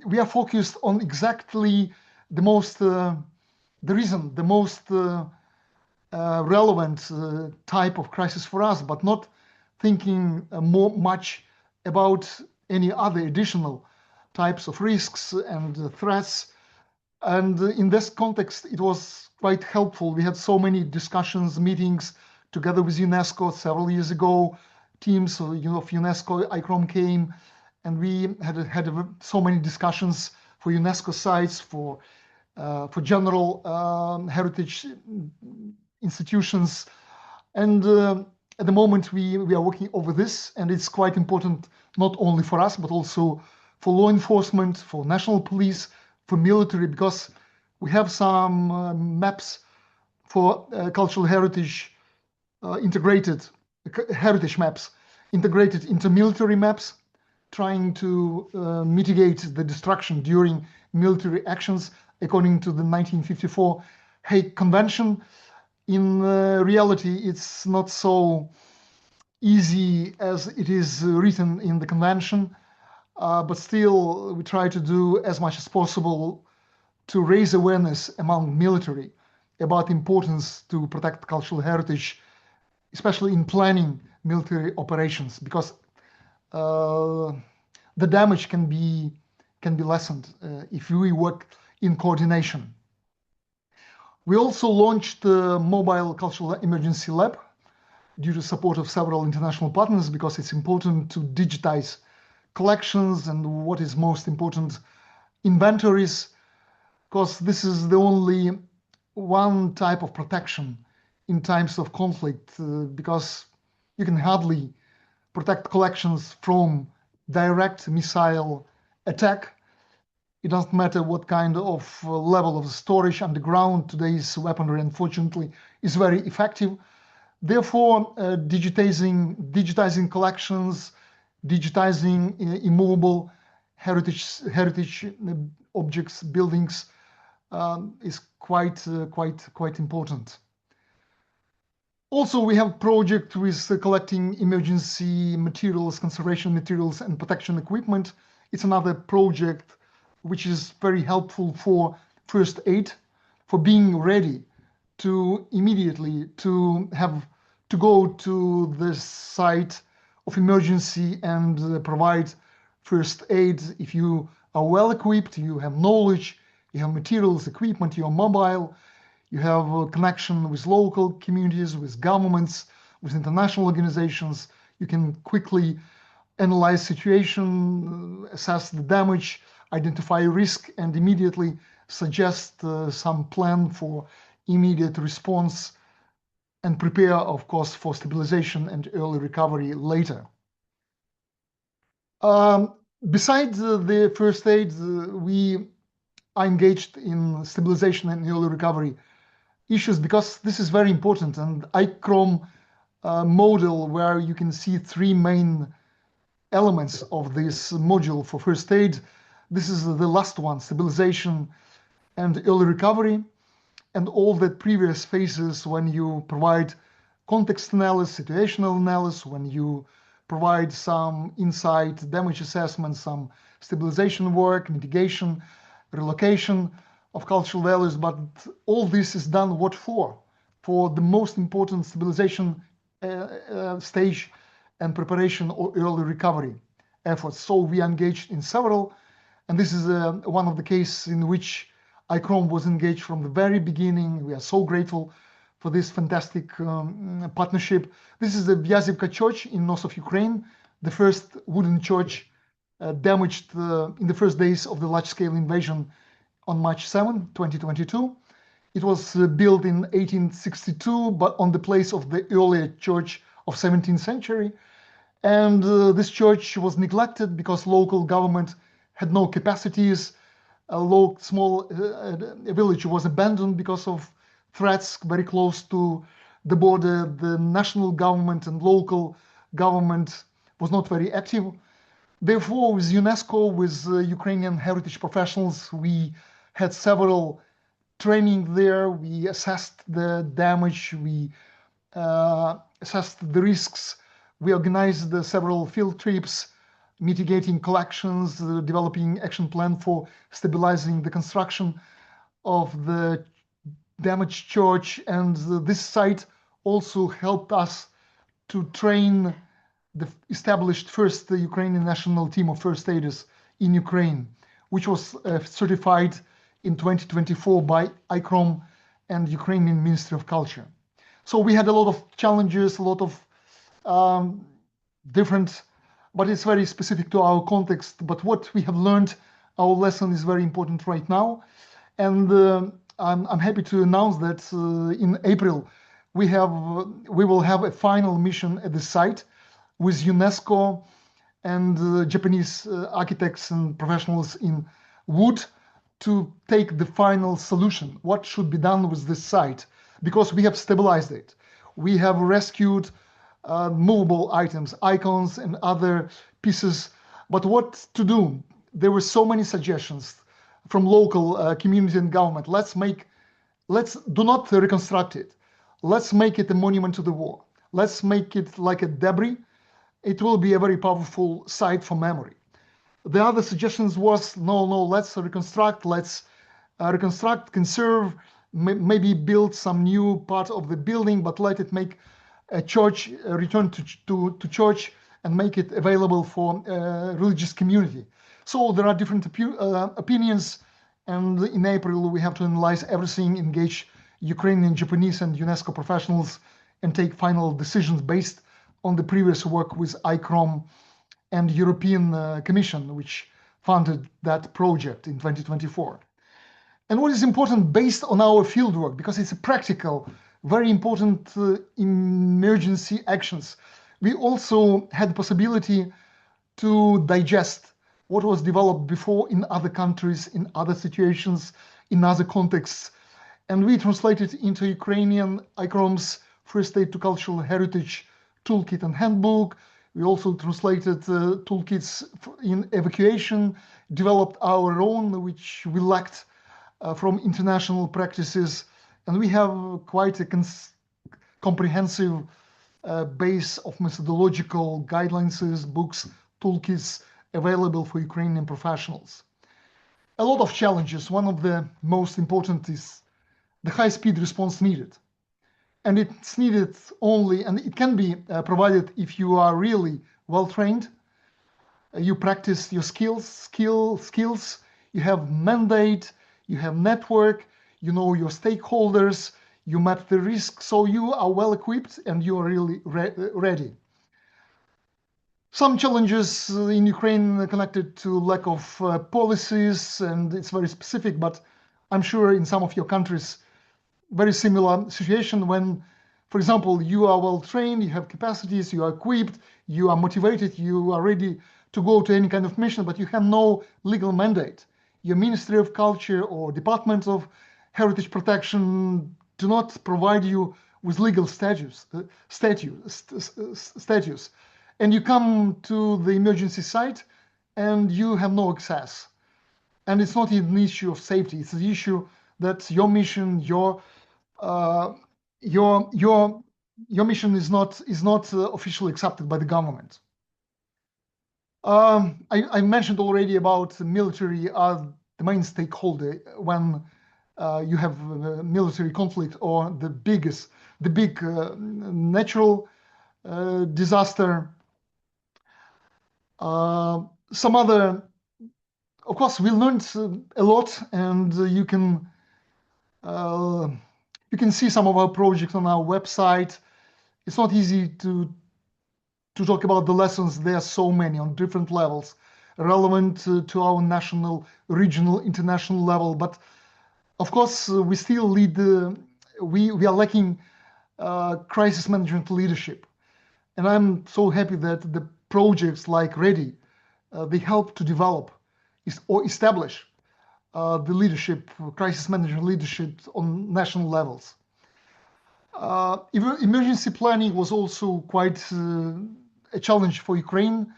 we are focused on exactly the most relevant type of crisis for us, but not thinking much about any other additional types of risks and threats. And in this context, it was quite helpful. We had so many discussions, meetings together with UNESCO several years ago. Teams of UNESCO, ICCROM came, and we had so many discussions for UNESCO sites, for general heritage institutions. And at the moment, we are working over this, and it's quite important not only for us, but also for law enforcement, for national police, for military, because we have some maps for cultural heritage integrated heritage maps integrated into military maps, trying to mitigate the destruction during military actions according to the 1954 Hague Convention. In reality, it's not so easy as it is written in the convention, but still we try to do as much as possible to raise awareness among military about the importance to protect cultural heritage, especially in planning military operations, because the damage can be lessened if we work in coordination. We also launched the Mobile Cultural Emergency Lab due to support of several international partners, because it's important to digitize collections and, what is most important, inventories, because this is the only one type of protection in times of conflict, because you can hardly protect collections from direct missile attack. It doesn't matter what kind of level of storage underground. Today's weaponry, unfortunately, is very effective. Therefore, digitizing collections, digitizing immovable heritage objects, buildings, is quite important. Also, we have project with collecting emergency materials, conservation materials, and protection equipment. It's another project which is very helpful for first aid, for being ready to immediately to go to the site of emergency and provide first aid. If you are well equipped, you have knowledge, you have materials, equipment, you're mobile, you have a connection with local communities, with governments, with international organizations. You can quickly analyze situation, assess the damage, identify risk, and immediately suggest some plan for immediate response and prepare, of course, for stabilization and early recovery later. Besides the first aid, we are engaged in stabilization and early recovery issues because this is very important. And ICCROM model, where you can see three main elements of this module for first aid. This is the last one, stabilization and early recovery, and all the previous phases when you provide context analysis, situational analysis, when you provide some insight, damage assessment, some stabilization work, mitigation, relocation of cultural values. But all this is done what for? For the most important stabilization stage and preparation or early recovery efforts. So we engaged in several, and this is one of the cases in which ICCROM was engaged from the very beginning. We are so grateful for this fantastic partnership. This is the Vyazivka church in north of Ukraine, the first wooden church damaged in the first days of the large-scale invasion on March 7, 2022. It was built in 1862, but on the place of the earlier church of 17th century. And this church was neglected because local government had no capacities. A small village was abandoned because of threats very close to the border. The national government and local government was not very active. Therefore, with UNESCO, with Ukrainian heritage professionals, we had several training there. We assessed the damage. We assessed the risks. We organized several field trips, mitigating collections, developing action plan for stabilizing the construction of the damaged church. And this site also helped us to train the established first Ukrainian national team of first aiders in Ukraine, which was certified in 2024 by ICCROM and Ukrainian Ministry of Culture. So we had a lot of challenges, a lot of different, but it's very specific to our context. But what we have learned, our lesson is very important right now. And I'm happy to announce that in April, we will have a final mission at the site with UNESCO and Japanese architects and professionals in wood to take the final solution. What should be done with this site? Because we have stabilized it. We have rescued movable items, icons and other pieces. But what to do? There were so many suggestions from local community and government. Let's do not reconstruct it. Let's make it a monument to the war. Let's make it like a debris. It will be a very powerful site for memory. The other suggestions was, no, let's reconstruct, conserve, maybe build some new part of the building, but let it make a church, return to church and make it available for religious community. So there are different opinions, and in April we have to analyze everything, engage Ukrainian, Japanese and UNESCO professionals and take final decisions based on the previous work with ICCROM and European Commission, which funded that project in 2024. And what is important based on our fieldwork, because it's a practical, very important emergency actions, we also had the possibility to digest what was developed before in other countries, in other situations, in other contexts. And we translated into Ukrainian ICCROM's First Aid to Cultural Heritage Toolkit and Handbook, We also translated toolkits in evacuation, developed our own, which we lacked from international practices. And we have quite a comprehensive base of methodological guidelines, books, toolkits available for Ukrainian professionals. A lot of challenges. One of the most important is the high-speed response needed. And it's needed only, and it can be provided if you are really well-trained, you practice your skills, you have mandate, you have network, you know your stakeholders, you map the risk, so you are well-equipped and you are really ready. Some challenges in Ukraine connected to lack of policies, and it's very specific, but I'm sure in some of your countries, very similar situation when, for example, you are well trained, you have capacities, you are equipped, you are motivated, you are ready to go to any kind of mission, but you have no legal mandate. Your Ministry of Culture or Department of Heritage Protection do not provide you with legal status. And you come to the emergency site and you have no access. And it's not an issue of safety, it's an issue that your mission, your mission is not officially accepted by the government. I mentioned already about military are the main stakeholder when you have a military conflict or the big natural disaster. Some other, of course, we learned a lot, and you can see some of our projects on our website. It's not easy to talk about the lessons. There are so many on different levels, relevant to our national, regional, international level. But of course, we still lead. We are lacking crisis management leadership, and I'm so happy that the projects like READY they help to develop or establish the leadership, crisis management leadership on national levels. Emergency planning was also quite a challenge for Ukraine.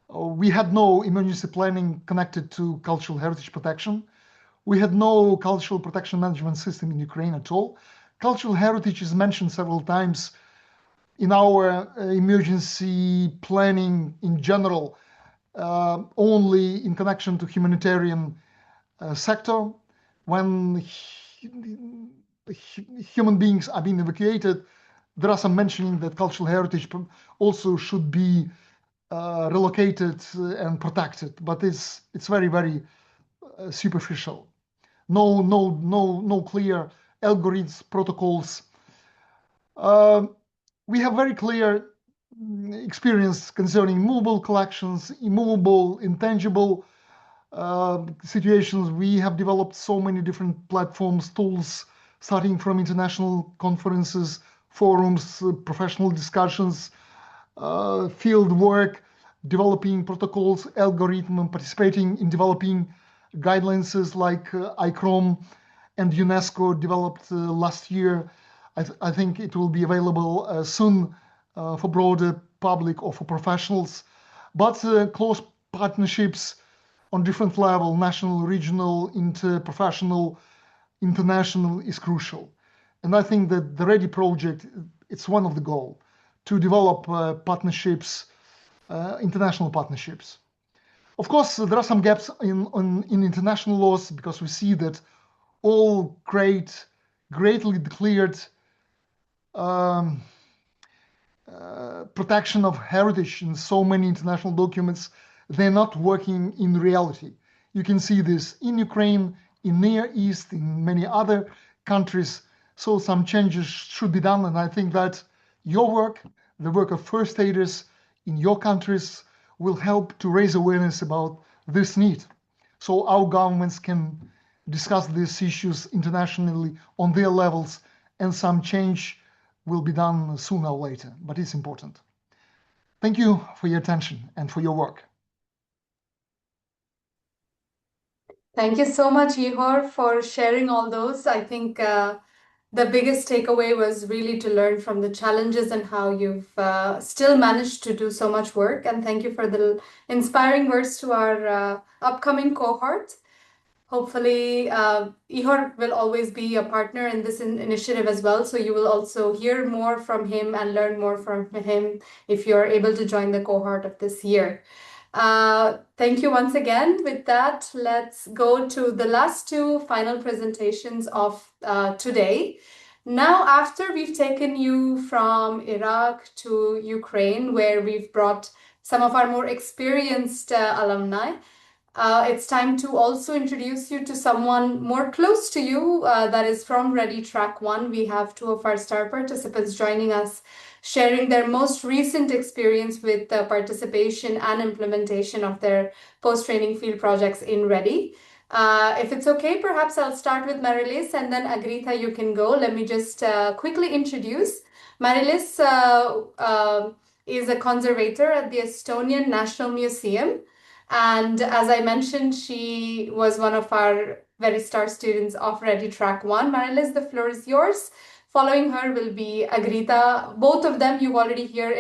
We had no emergency planning connected to cultural heritage protection. We had no cultural protection management system in Ukraine at all. Cultural heritage is mentioned several times in our emergency planning in general, only in connection to humanitarian sector. When human beings are being evacuated, there are some mentioning that cultural heritage also should be relocated and protected, but it's very, very superficial. No clear algorithms, protocols. We have very clear experience concerning movable collections, immovable, intangible situations. We have developed so many different platforms, tools, starting from international conferences, forums, professional discussions, field work, developing protocols, algorithm, and participating in developing guidelines like ICCROM and UNESCO developed last year. I think it will be available soon for broader public or for professionals. But close partnerships on different level, national, regional, interprofessional, international is crucial. And I think that the READY project, it's one of the goals, to develop partnerships, international partnerships. Of course, there are some gaps in international laws because we see that all greatly declared protection of heritage in so many international documents, they're not working in reality. You can see this in Ukraine, in Near East, in many other countries. So some changes should be done. And I think that your work, the work of first aiders in your countries will help to raise awareness about this need. So our governments can discuss these issues internationally on their levels, and some change will be done sooner or later, but it's important. Thank you for your attention and for your work. Thank you so much, Ihor, for sharing all those. I think the biggest takeaway was really to learn from the challenges and how you've still managed to do so much work. And thank you for the inspiring words to our upcoming cohort. Hopefully, ICCROM will always be a partner in this initiative as well. So you will also hear more from him and learn more from him if you're able to join the cohort of this year. Thank you once again. With that, let's go to the last two final presentations of today. Now, after we've taken you from Iraq to Ukraine, where we've brought some of our more experienced alumni, it's time to also introduce you to someone more close to you that is from Ready Track 1. We have two of our star participants joining us, sharing their most recent experience with the participation and implementation of their post-training field projects in Ready. If it's okay, perhaps I'll start with Marilis, and then Agrita, you can go. Let me just quickly introduce. Marilis is a conservator at the Estonian National Museum. And as I mentioned, she was one of our very star students of Ready Track 1. Marilis, the floor is yours. Following her will be Agrita. Both of them you've already heard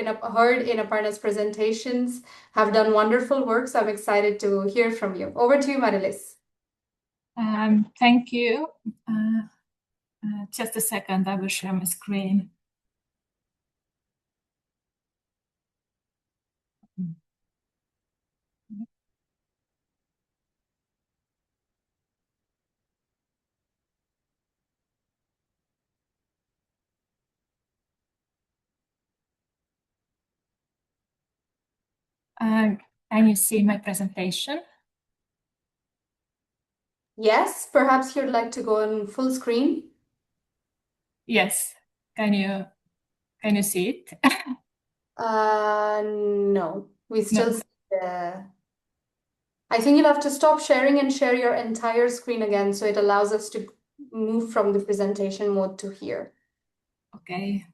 in Aparna's presentations, have done wonderful work. So I'm excited to hear from you. Over to you, Marilis. Thank you. Just a second, I will share my screen. Can you see my presentation? Yes, perhaps you'd like to go on full screen. Yes. Can you see it? No, we still No. see the... I think you'll have to stop sharing and share your entire screen again, so it allows us to move from the presentation mode to here. Okay.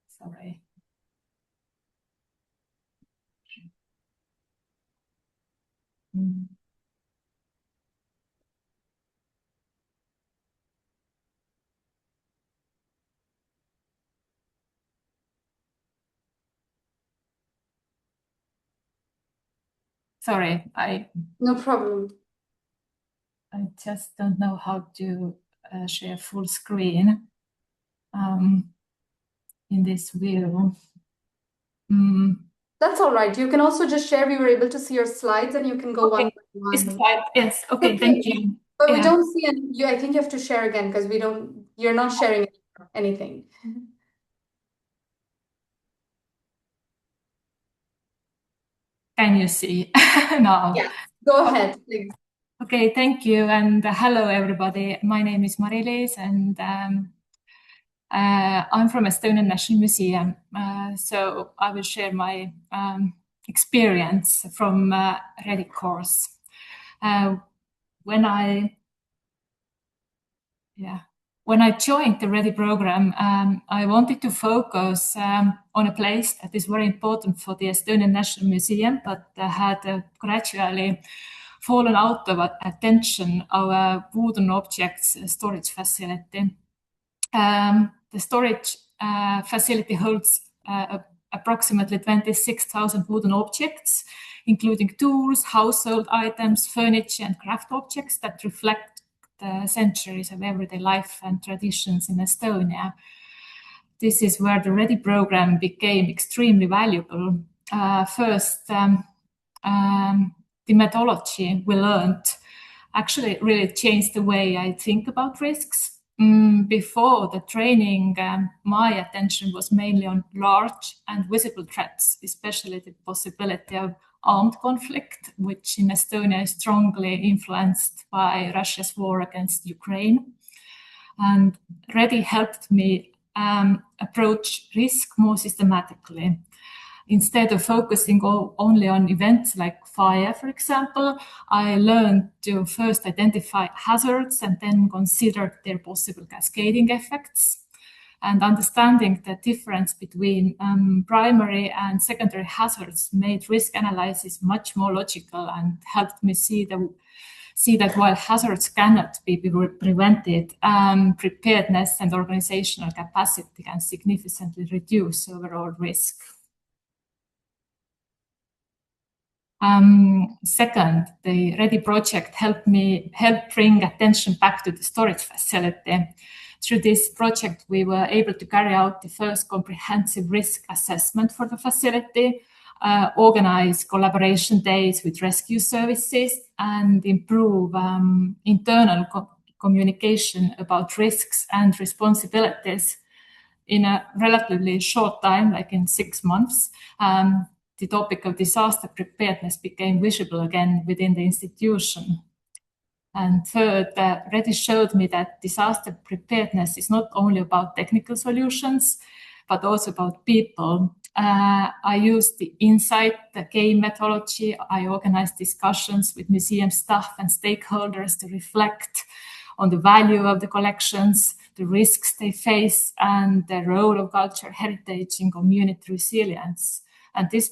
Sorry. Sorry, No problem. I just don't know how to share full screen in this view. That's all right. You can also just share. We were able to see your slides, and you can go one by This one. slide, yes. Okay, thank you. But we Yeah. don't see any. I think you have to share again because you're not sharing anything. Can you see now? Yeah, go ahead, please. Okay, thank you, and hello everybody. My name is Marilis, and I'm from Estonian National Museum. So I will share my experience from Ready course. When I joined the Ready program, I wanted to focus on a place that is very important for the Estonian National Museum, but had gradually fallen out of attention, our wooden objects storage facility. The storage facility holds approximately 26,000 wooden objects, including tools, household items, furniture, and craft objects that reflect the centuries of everyday life and traditions in Estonia. This is where the Ready program became extremely valuable. First, the methodology we learned actually really changed the way I think about risks. Before the training, my attention was mainly on large and visible threats, especially the possibility of armed conflict, which in Estonia is strongly influenced by Russia's war against Ukraine. And Ready helped me approach risk more systematically. Instead of focusing only on events like fire, for example, I learned to first identify hazards and then consider their possible cascading effects. And understanding the difference between primary and secondary hazards made risk analysis much more logical and helped me see the see that while hazards cannot be prevented, preparedness and organizational capacity can significantly reduce overall risk. Second, the READY project helped bring attention back to the storage facility. Through this project, we were able to carry out the first comprehensive risk assessment for the facility, organize collaboration days with rescue services, and improve internal communication about risks and responsibilities. In a relatively short time, like in 6 months, the topic of disaster preparedness became visible again within the institution. And third, READY showed me that disaster preparedness is not only about technical solutions, but also about people. I used the insight, the game methodology. I organized discussions with museum staff and stakeholders to reflect on the value of the collections, the risks they face, and the role of cultural heritage in community resilience. And this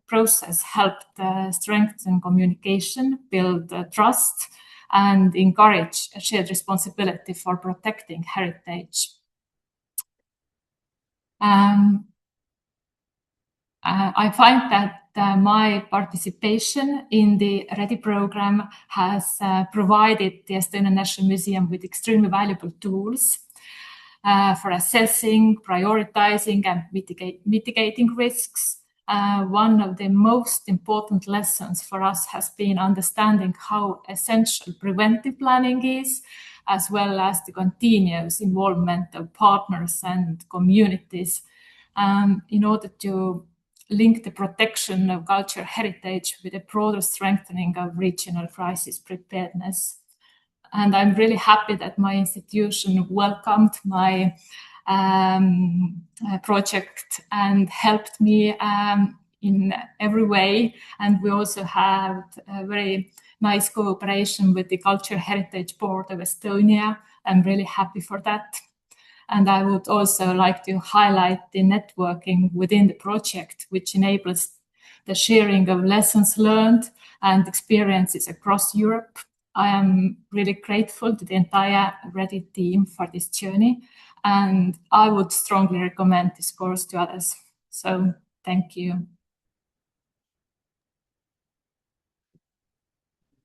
process helped strengthen communication, build trust, and encourage a shared responsibility for protecting heritage. I find that my participation in the READY program has provided the Estonian National Museum with extremely valuable tools for assessing, prioritizing, and mitigating risks. One of the most important lessons for us has been understanding how essential preventive planning is, as well as the continuous involvement of partners and communities in order to link the protection of cultural heritage with a broader strengthening of regional crisis preparedness. And I'm really happy that my institution welcomed my project and helped me in every way. And we also have a very nice cooperation with the Cultural Heritage Board of Estonia. I'm really happy for that. And I would also like to highlight the networking within the project, which enables the sharing of lessons learned and experiences across Europe. I am really grateful to the entire READY team for this journey, and I would strongly recommend this course to others. So thank you.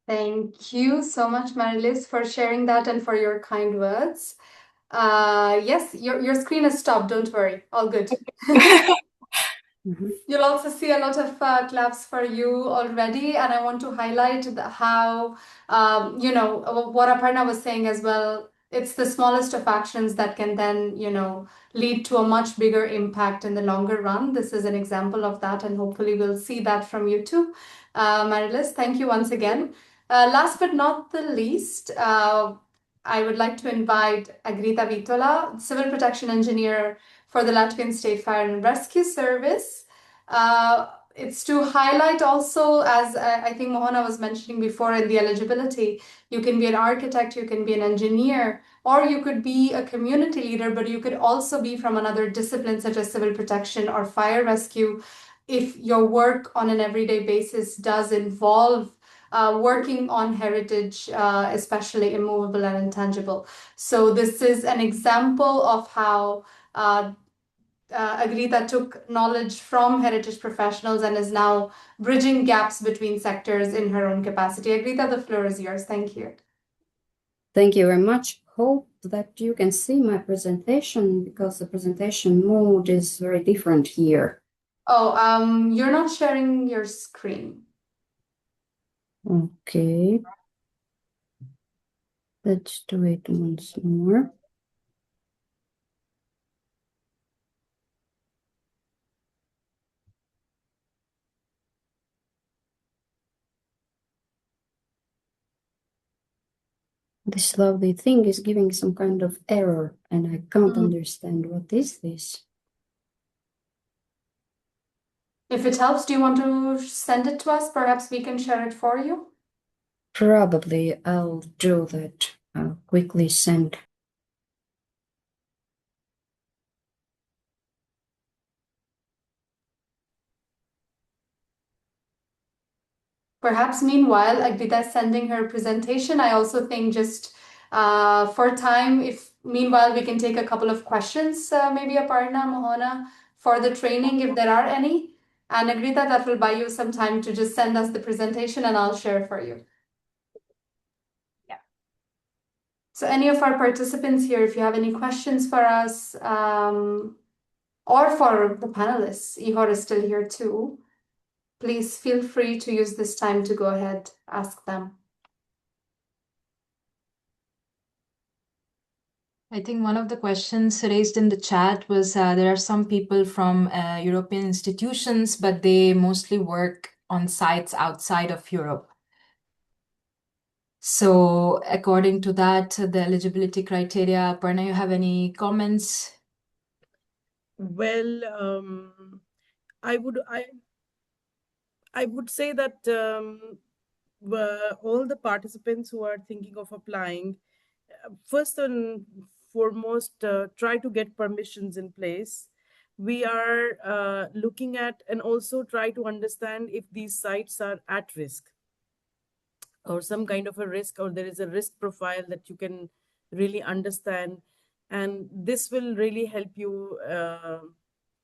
Thank you so much, Marilis, for sharing that and for your kind words. Yes, your screen has stopped. Don't worry. All good. You'll also see a lot of claps for you already. And I want to highlight how, what Aparna was saying as well. It's the smallest of actions that can then, lead to a much bigger impact in the longer run. This is an example of that. And hopefully we'll see that from you too. Marilis, thank you once again. Last but not the least, I would like to invite Agrita Vitola, Civil Protection Engineer for the Latvian State Fire and Rescue Service. It's to highlight also, as I think Mohana was mentioning before, in the eligibility, you can be an architect, you can be an engineer, or you could be a community leader, but you could also be from another discipline such as civil protection or fire rescue if your work on an everyday basis does involve working on heritage, especially immovable and intangible. So this is an example of how Agrita took knowledge from heritage professionals and is now bridging gaps between sectors in her own capacity. Agrita, the floor is yours. Thank you. Thank you very much. Hope that you can see my presentation because the presentation mode is very different here. Oh, you're not sharing your screen. Okay. Let's do it once more. This lovely thing is giving some kind of error and I can't understand what is this. If it helps, do you want to send it to us? Perhaps we can share it for you. Probably I'll do that. I'll quickly send. Perhaps meanwhile, Agrita is sending her presentation. I also think just for time, if meanwhile we can take a couple of questions, maybe Aparna, Mohana, for the training, if there are any. And Agrita, that will buy you some time to just send us the presentation and I'll share for you. Yeah. So any of our participants here, if you have any questions for us, or for the panelists, Ihor is still here too. Please feel free to use this time to go ahead, ask them. I think one of the questions raised in the chat was there are some people from European institutions, but they mostly work on sites outside of Europe. So according to that, the eligibility criteria, Aparna, you have any comments? Well, I would say that all the participants who are thinking of applying, first and foremost, try to get permissions in place. We are looking at and also try to understand if these sites are at risk or some kind of a risk, or there is a risk profile that you can really understand. And this will really help you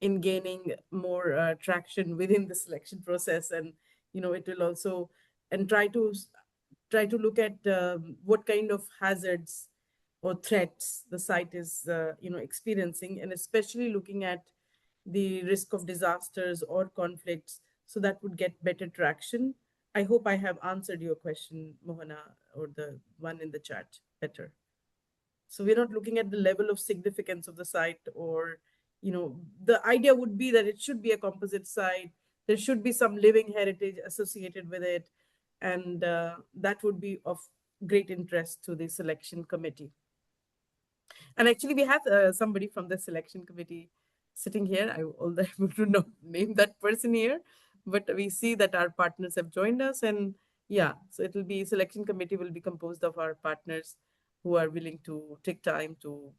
in gaining more traction within the selection process. And, it will also, and try to look at what kind of hazards or threats the site is, experiencing, and especially looking at the risk of disasters or conflicts. So that would get better traction. I hope I have answered your question, Mohana, or the one in the chat better. So we're not looking at the level of significance of the site, or, the idea would be that it should be a composite site. There should be some living heritage associated with it. And that would be of great interest to the selection committee. And actually, we have somebody from the selection committee sitting here. I although I would not name that person here, but we see that our partners have joined us. And yeah, so it will be, selection committee will be composed of our partners who are willing to take time to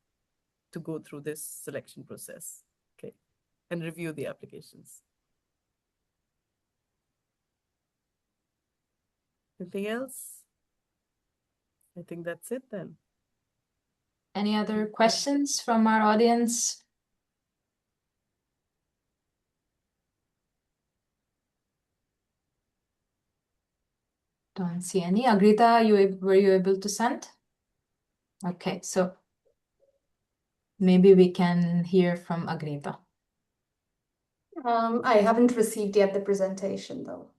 go through this selection process, okay, and review the applications. Anything else? I think that's it then. Any other questions from our audience? Don't see any. Agrita, were you able to send? Okay, so maybe we can hear from Agrita. I haven't received yet the presentation though.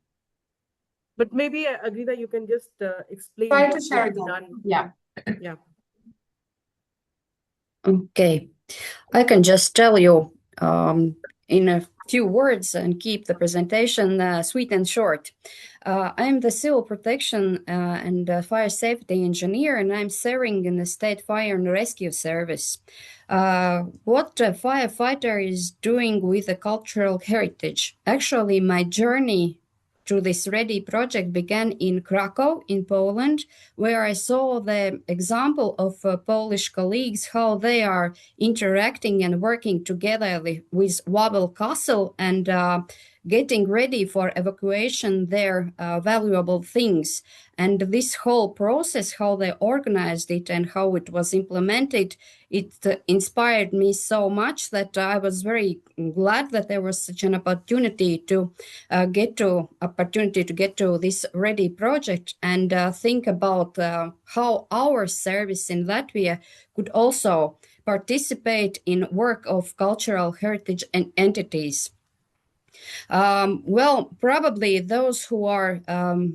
But maybe, Agrita, you can just explain Try what to share you've again. done. Yeah. Yeah. Okay, I can just tell you in a few words and keep the presentation sweet and short. I'm the civil protection and fire safety engineer, and I'm serving in the State Fire and Rescue Service. What a firefighter is doing with the cultural heritage. Actually, my journey to this READY project began in Krakow, in Poland, where I saw the example of Polish colleagues, how they are interacting and working together with Wawel Castle and getting ready for evacuation their valuable things. And this whole process, how they organized it and how it was implemented, it inspired me so much that I was very glad that there was such an opportunity to get to this READY project and think about how our service in Latvia could also participate in work of cultural heritage and entities. Well, probably those who are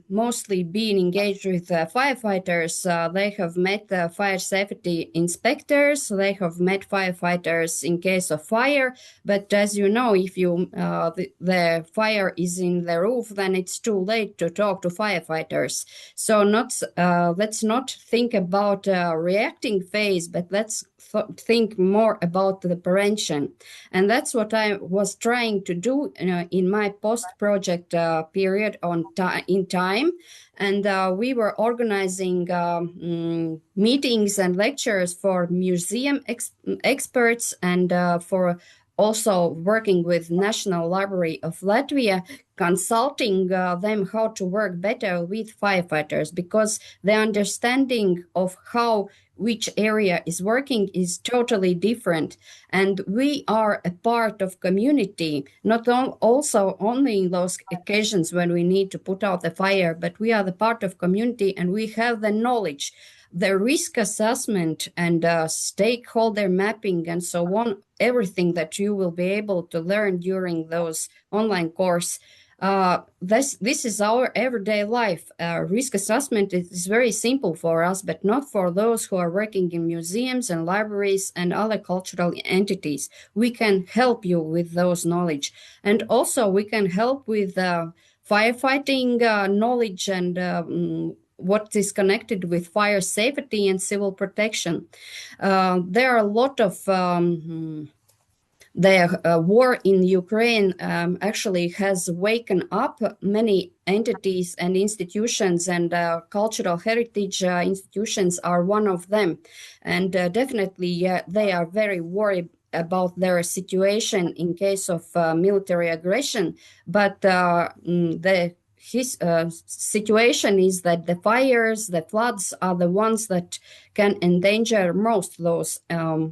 mostly being engaged with firefighters, they have met fire safety inspectors, they have met firefighters in case of fire. But as you know, if the fire is in the roof, then it's too late to talk to firefighters. So let's not think about reacting phase, but let's think more about the prevention. And that's what I was trying to do in my post-project period in time. And we were organizing meetings and lectures for museum experts and for also working with National Library of Latvia, consulting them how to work better with firefighters, because the understanding of how which area is working is totally different. And we are a part of community, not also only in those occasions when we need to put out the fire, but we are the part of community and we have the knowledge, the risk assessment and stakeholder mapping and so on, everything that you will be able to learn during those online course. This is our everyday life. Risk assessment is very simple for us, but not for those who are working in museums and libraries and other cultural entities. We can help you with those knowledge. And also we can help with firefighting knowledge and what is connected with fire safety and civil protection. There are a lot of the war in Ukraine actually has waken up many entities and institutions, and cultural heritage institutions are one of them. And definitely they are very worried about their situation in case of military aggression. But his situation is that the fires, the floods are the ones that can endanger most those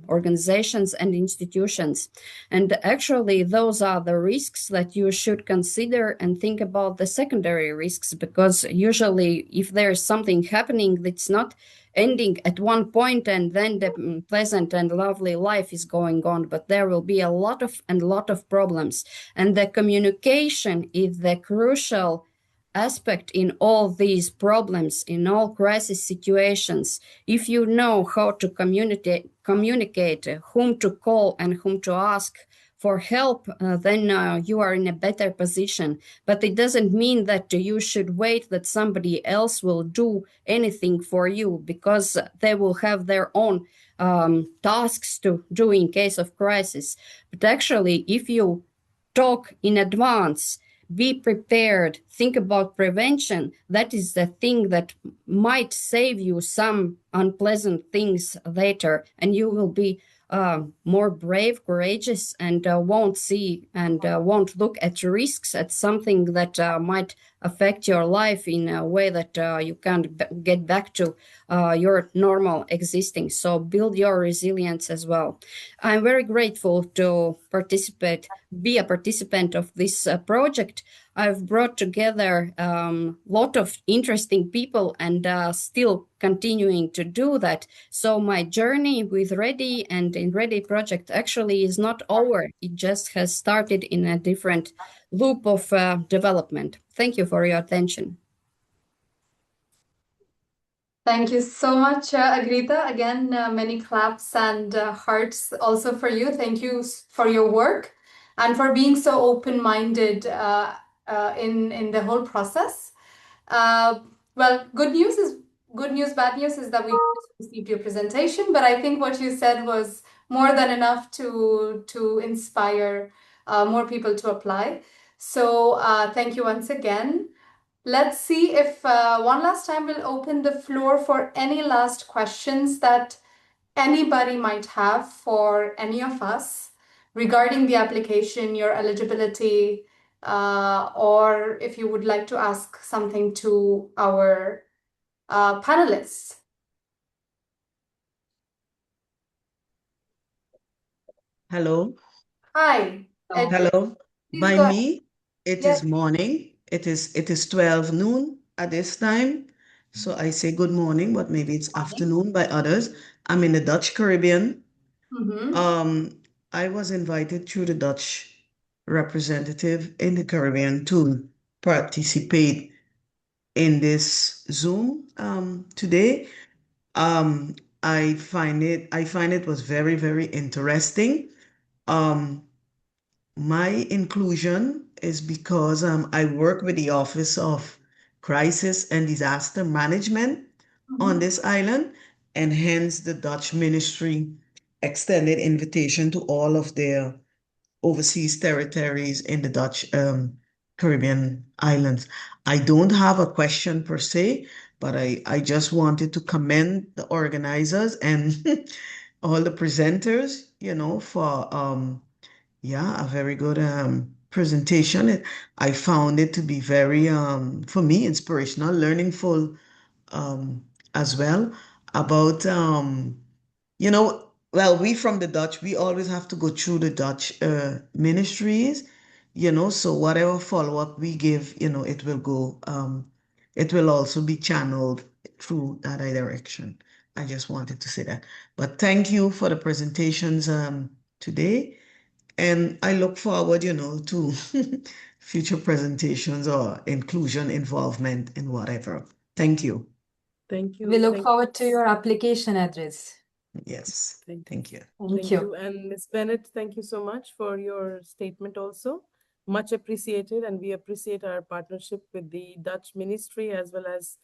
organizations and institutions. And actually, those are the risks that you should consider and think about the secondary risks, because usually if there's something happening that's not ending at one point and then the pleasant and lovely life is going on, but there will be a lot of problems. And the communication is the crucial aspect in all these problems, in all crisis situations. If you know how to communicate whom to call and whom to ask for help, then you are in a better position. But it doesn't mean that you should wait that somebody else will do anything for you, because they will have their own tasks to do in case of crisis. But actually, if you talk in advance, be prepared, think about prevention, that is the thing that might save you some unpleasant things later, and you will be more brave, courageous, and won't see and won't look at risks at something that might affect your life in a way that you can't get back to your normal existing. So build your resilience as well. I'm very grateful to be a participant of this project. I've brought together a lot of interesting people and still continuing to do that. So my journey with Ready and in Ready project actually is not over. It just has started in a different loop of development. Thank you for your attention. Thank you so much, Agrita. Again, many claps and hearts also for you. Thank you for your work and for being so open-minded in the whole process. Well, good news, bad news is that we received your presentation, but I think what you said was more than enough to inspire more people to apply. So thank you once again. Let's see if one last time we'll open the floor for any last questions that anybody might have for any of us regarding the application, your eligibility, or if you would like to ask something to our panelists. Hello. Hi. Hello. Please By go ahead. me, it Yes. is morning. It is 12 noon at this time. So I say good morning, but maybe it's afternoon by others. I'm in the Dutch Caribbean. I was invited through the Dutch representative in the Caribbean to participate in this Zoom today. I find it was very, very interesting. My inclusion is because I work with the Office of Crisis and Disaster Management on this island, and hence the Dutch ministry extended invitation to all of their overseas territories in the Dutch Caribbean islands. I don't have a question per se, but I just wanted to commend the organizers and all the presenters, for yeah, a very good presentation. I found it to be very, for me, inspirational, learningful as well about, well, we from the Dutch, we always have to go through the Dutch ministries, so whatever follow-up we give, it will also be channeled through that direction. I just wanted to say that. But thank you for the presentations today. And I look forward, to future presentations or inclusion, involvement in whatever. Thank you. Thank We you. look forward to your application address. Yes. Thank you. Thank you. And Ms. Bennett, thank you so much for your statement also. Much appreciated, and we appreciate our partnership with the Dutch Ministry as well as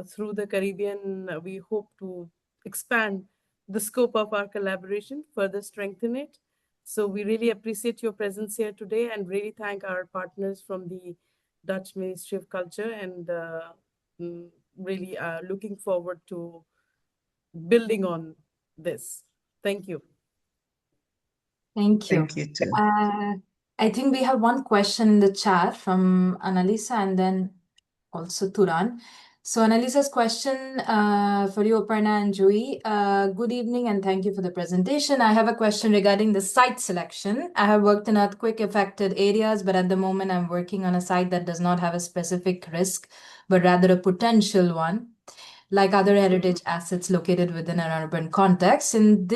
through the Caribbean. We hope to expand the scope of our collaboration, further strengthen it. So we really appreciate your presence here today and really thank our partners from the Dutch Ministry of Culture and really looking forward to building on this. Thank you. Thank you. Thank you too. I think we have one question in the chat from Annalisa and then also Turan. So Annalisa's question for you, Aparna and Joey. Good evening and thank you for the presentation. I have a question regarding the site selection. I have worked in earthquake affected areas, but at the moment I'm working on a site that does not have a specific risk, but rather a potential one, like other heritage assets located within an urban context. Is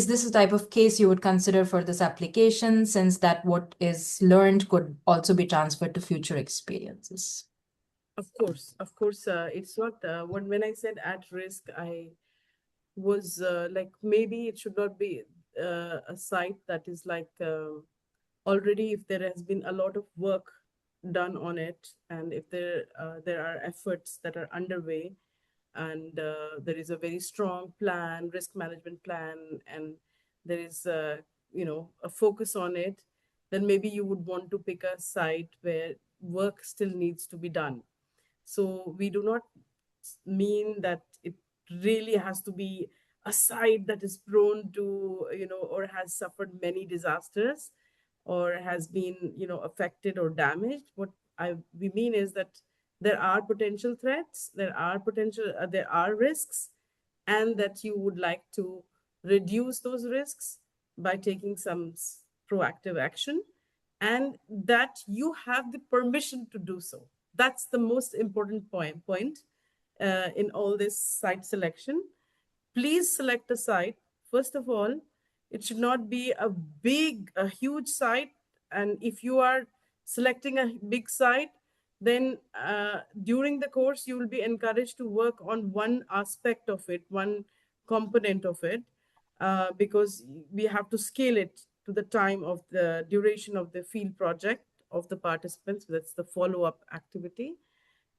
this a type of case you would consider for this application, since that what is learned could also be transferred to future experiences? Of course, it's not when I said at risk, I was like maybe it should not be a site that is like already if there has been a lot of work done on it and if there are efforts that are underway and there is a very strong plan, risk management plan, and there is a focus on it, then maybe you would want to pick a site where work still needs to be done. So we do not mean that it really has to be a site that is prone to, or has suffered many disasters or has been, affected or damaged. What we mean is that there are potential threats, there are risks, and that you would like to reduce those risks by taking some proactive action, and that you have the permission to do so. That's the most important point in all this site selection. Please select a site. First of all, it should not be a huge site. And if you are selecting a big site, then during the course, you will be encouraged to work on one aspect of it, one component of it, because we have to scale it to the time of the duration of the field project of the participants. That's the follow-up activity.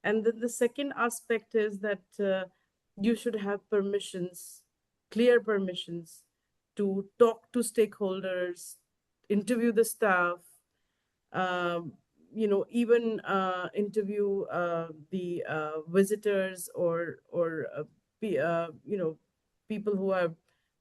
And then the second aspect is that you should have permissions, clear permissions to talk to stakeholders, interview the staff, even interview the visitors or people who are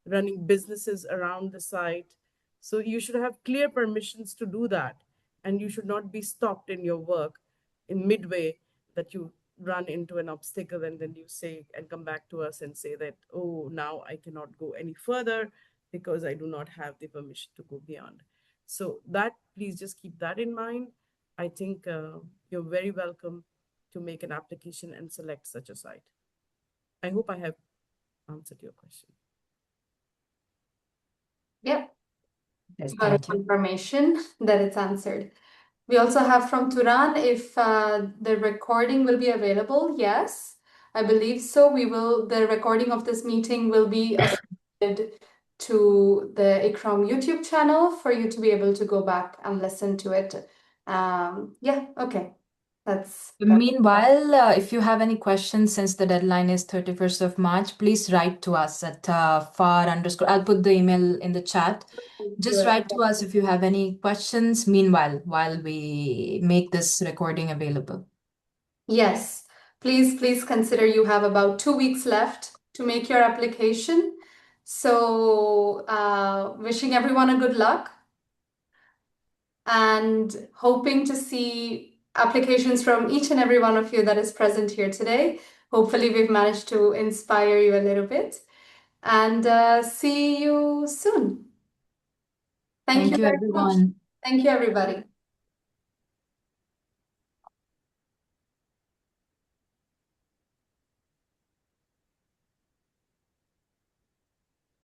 running businesses around the site. So you should have clear permissions to do that, and you should not be stopped in your work in midway, that you run into an obstacle and then you say and come back to us and say that, oh, now I cannot go any further because I do not have the permission to go beyond. So that, please just keep that in mind. I think you're very welcome to make an application and select such a site. I hope I have answered your question. Yeah. Yes, Got a confirmation that it's answered. We also have from Turan if the recording will be available. Yes, I believe so. The recording of this meeting will be uploaded to the ICCROM YouTube channel for you to be able to go back and listen to it. Yeah, okay. Meanwhile, if you have any questions, since the deadline is 31st of March, please write to us at I'll put the email in the chat. Just write to us if you have any questions, meanwhile, while we make this recording available. Yes, please consider you have about 2 weeks left to make your application. So wishing everyone a good luck. and hoping to see applications from each and every one of you that is present here today. Hopefully, we've managed to inspire you a little bit, and see you soon. Thank you very much. everyone. Thank you, everybody.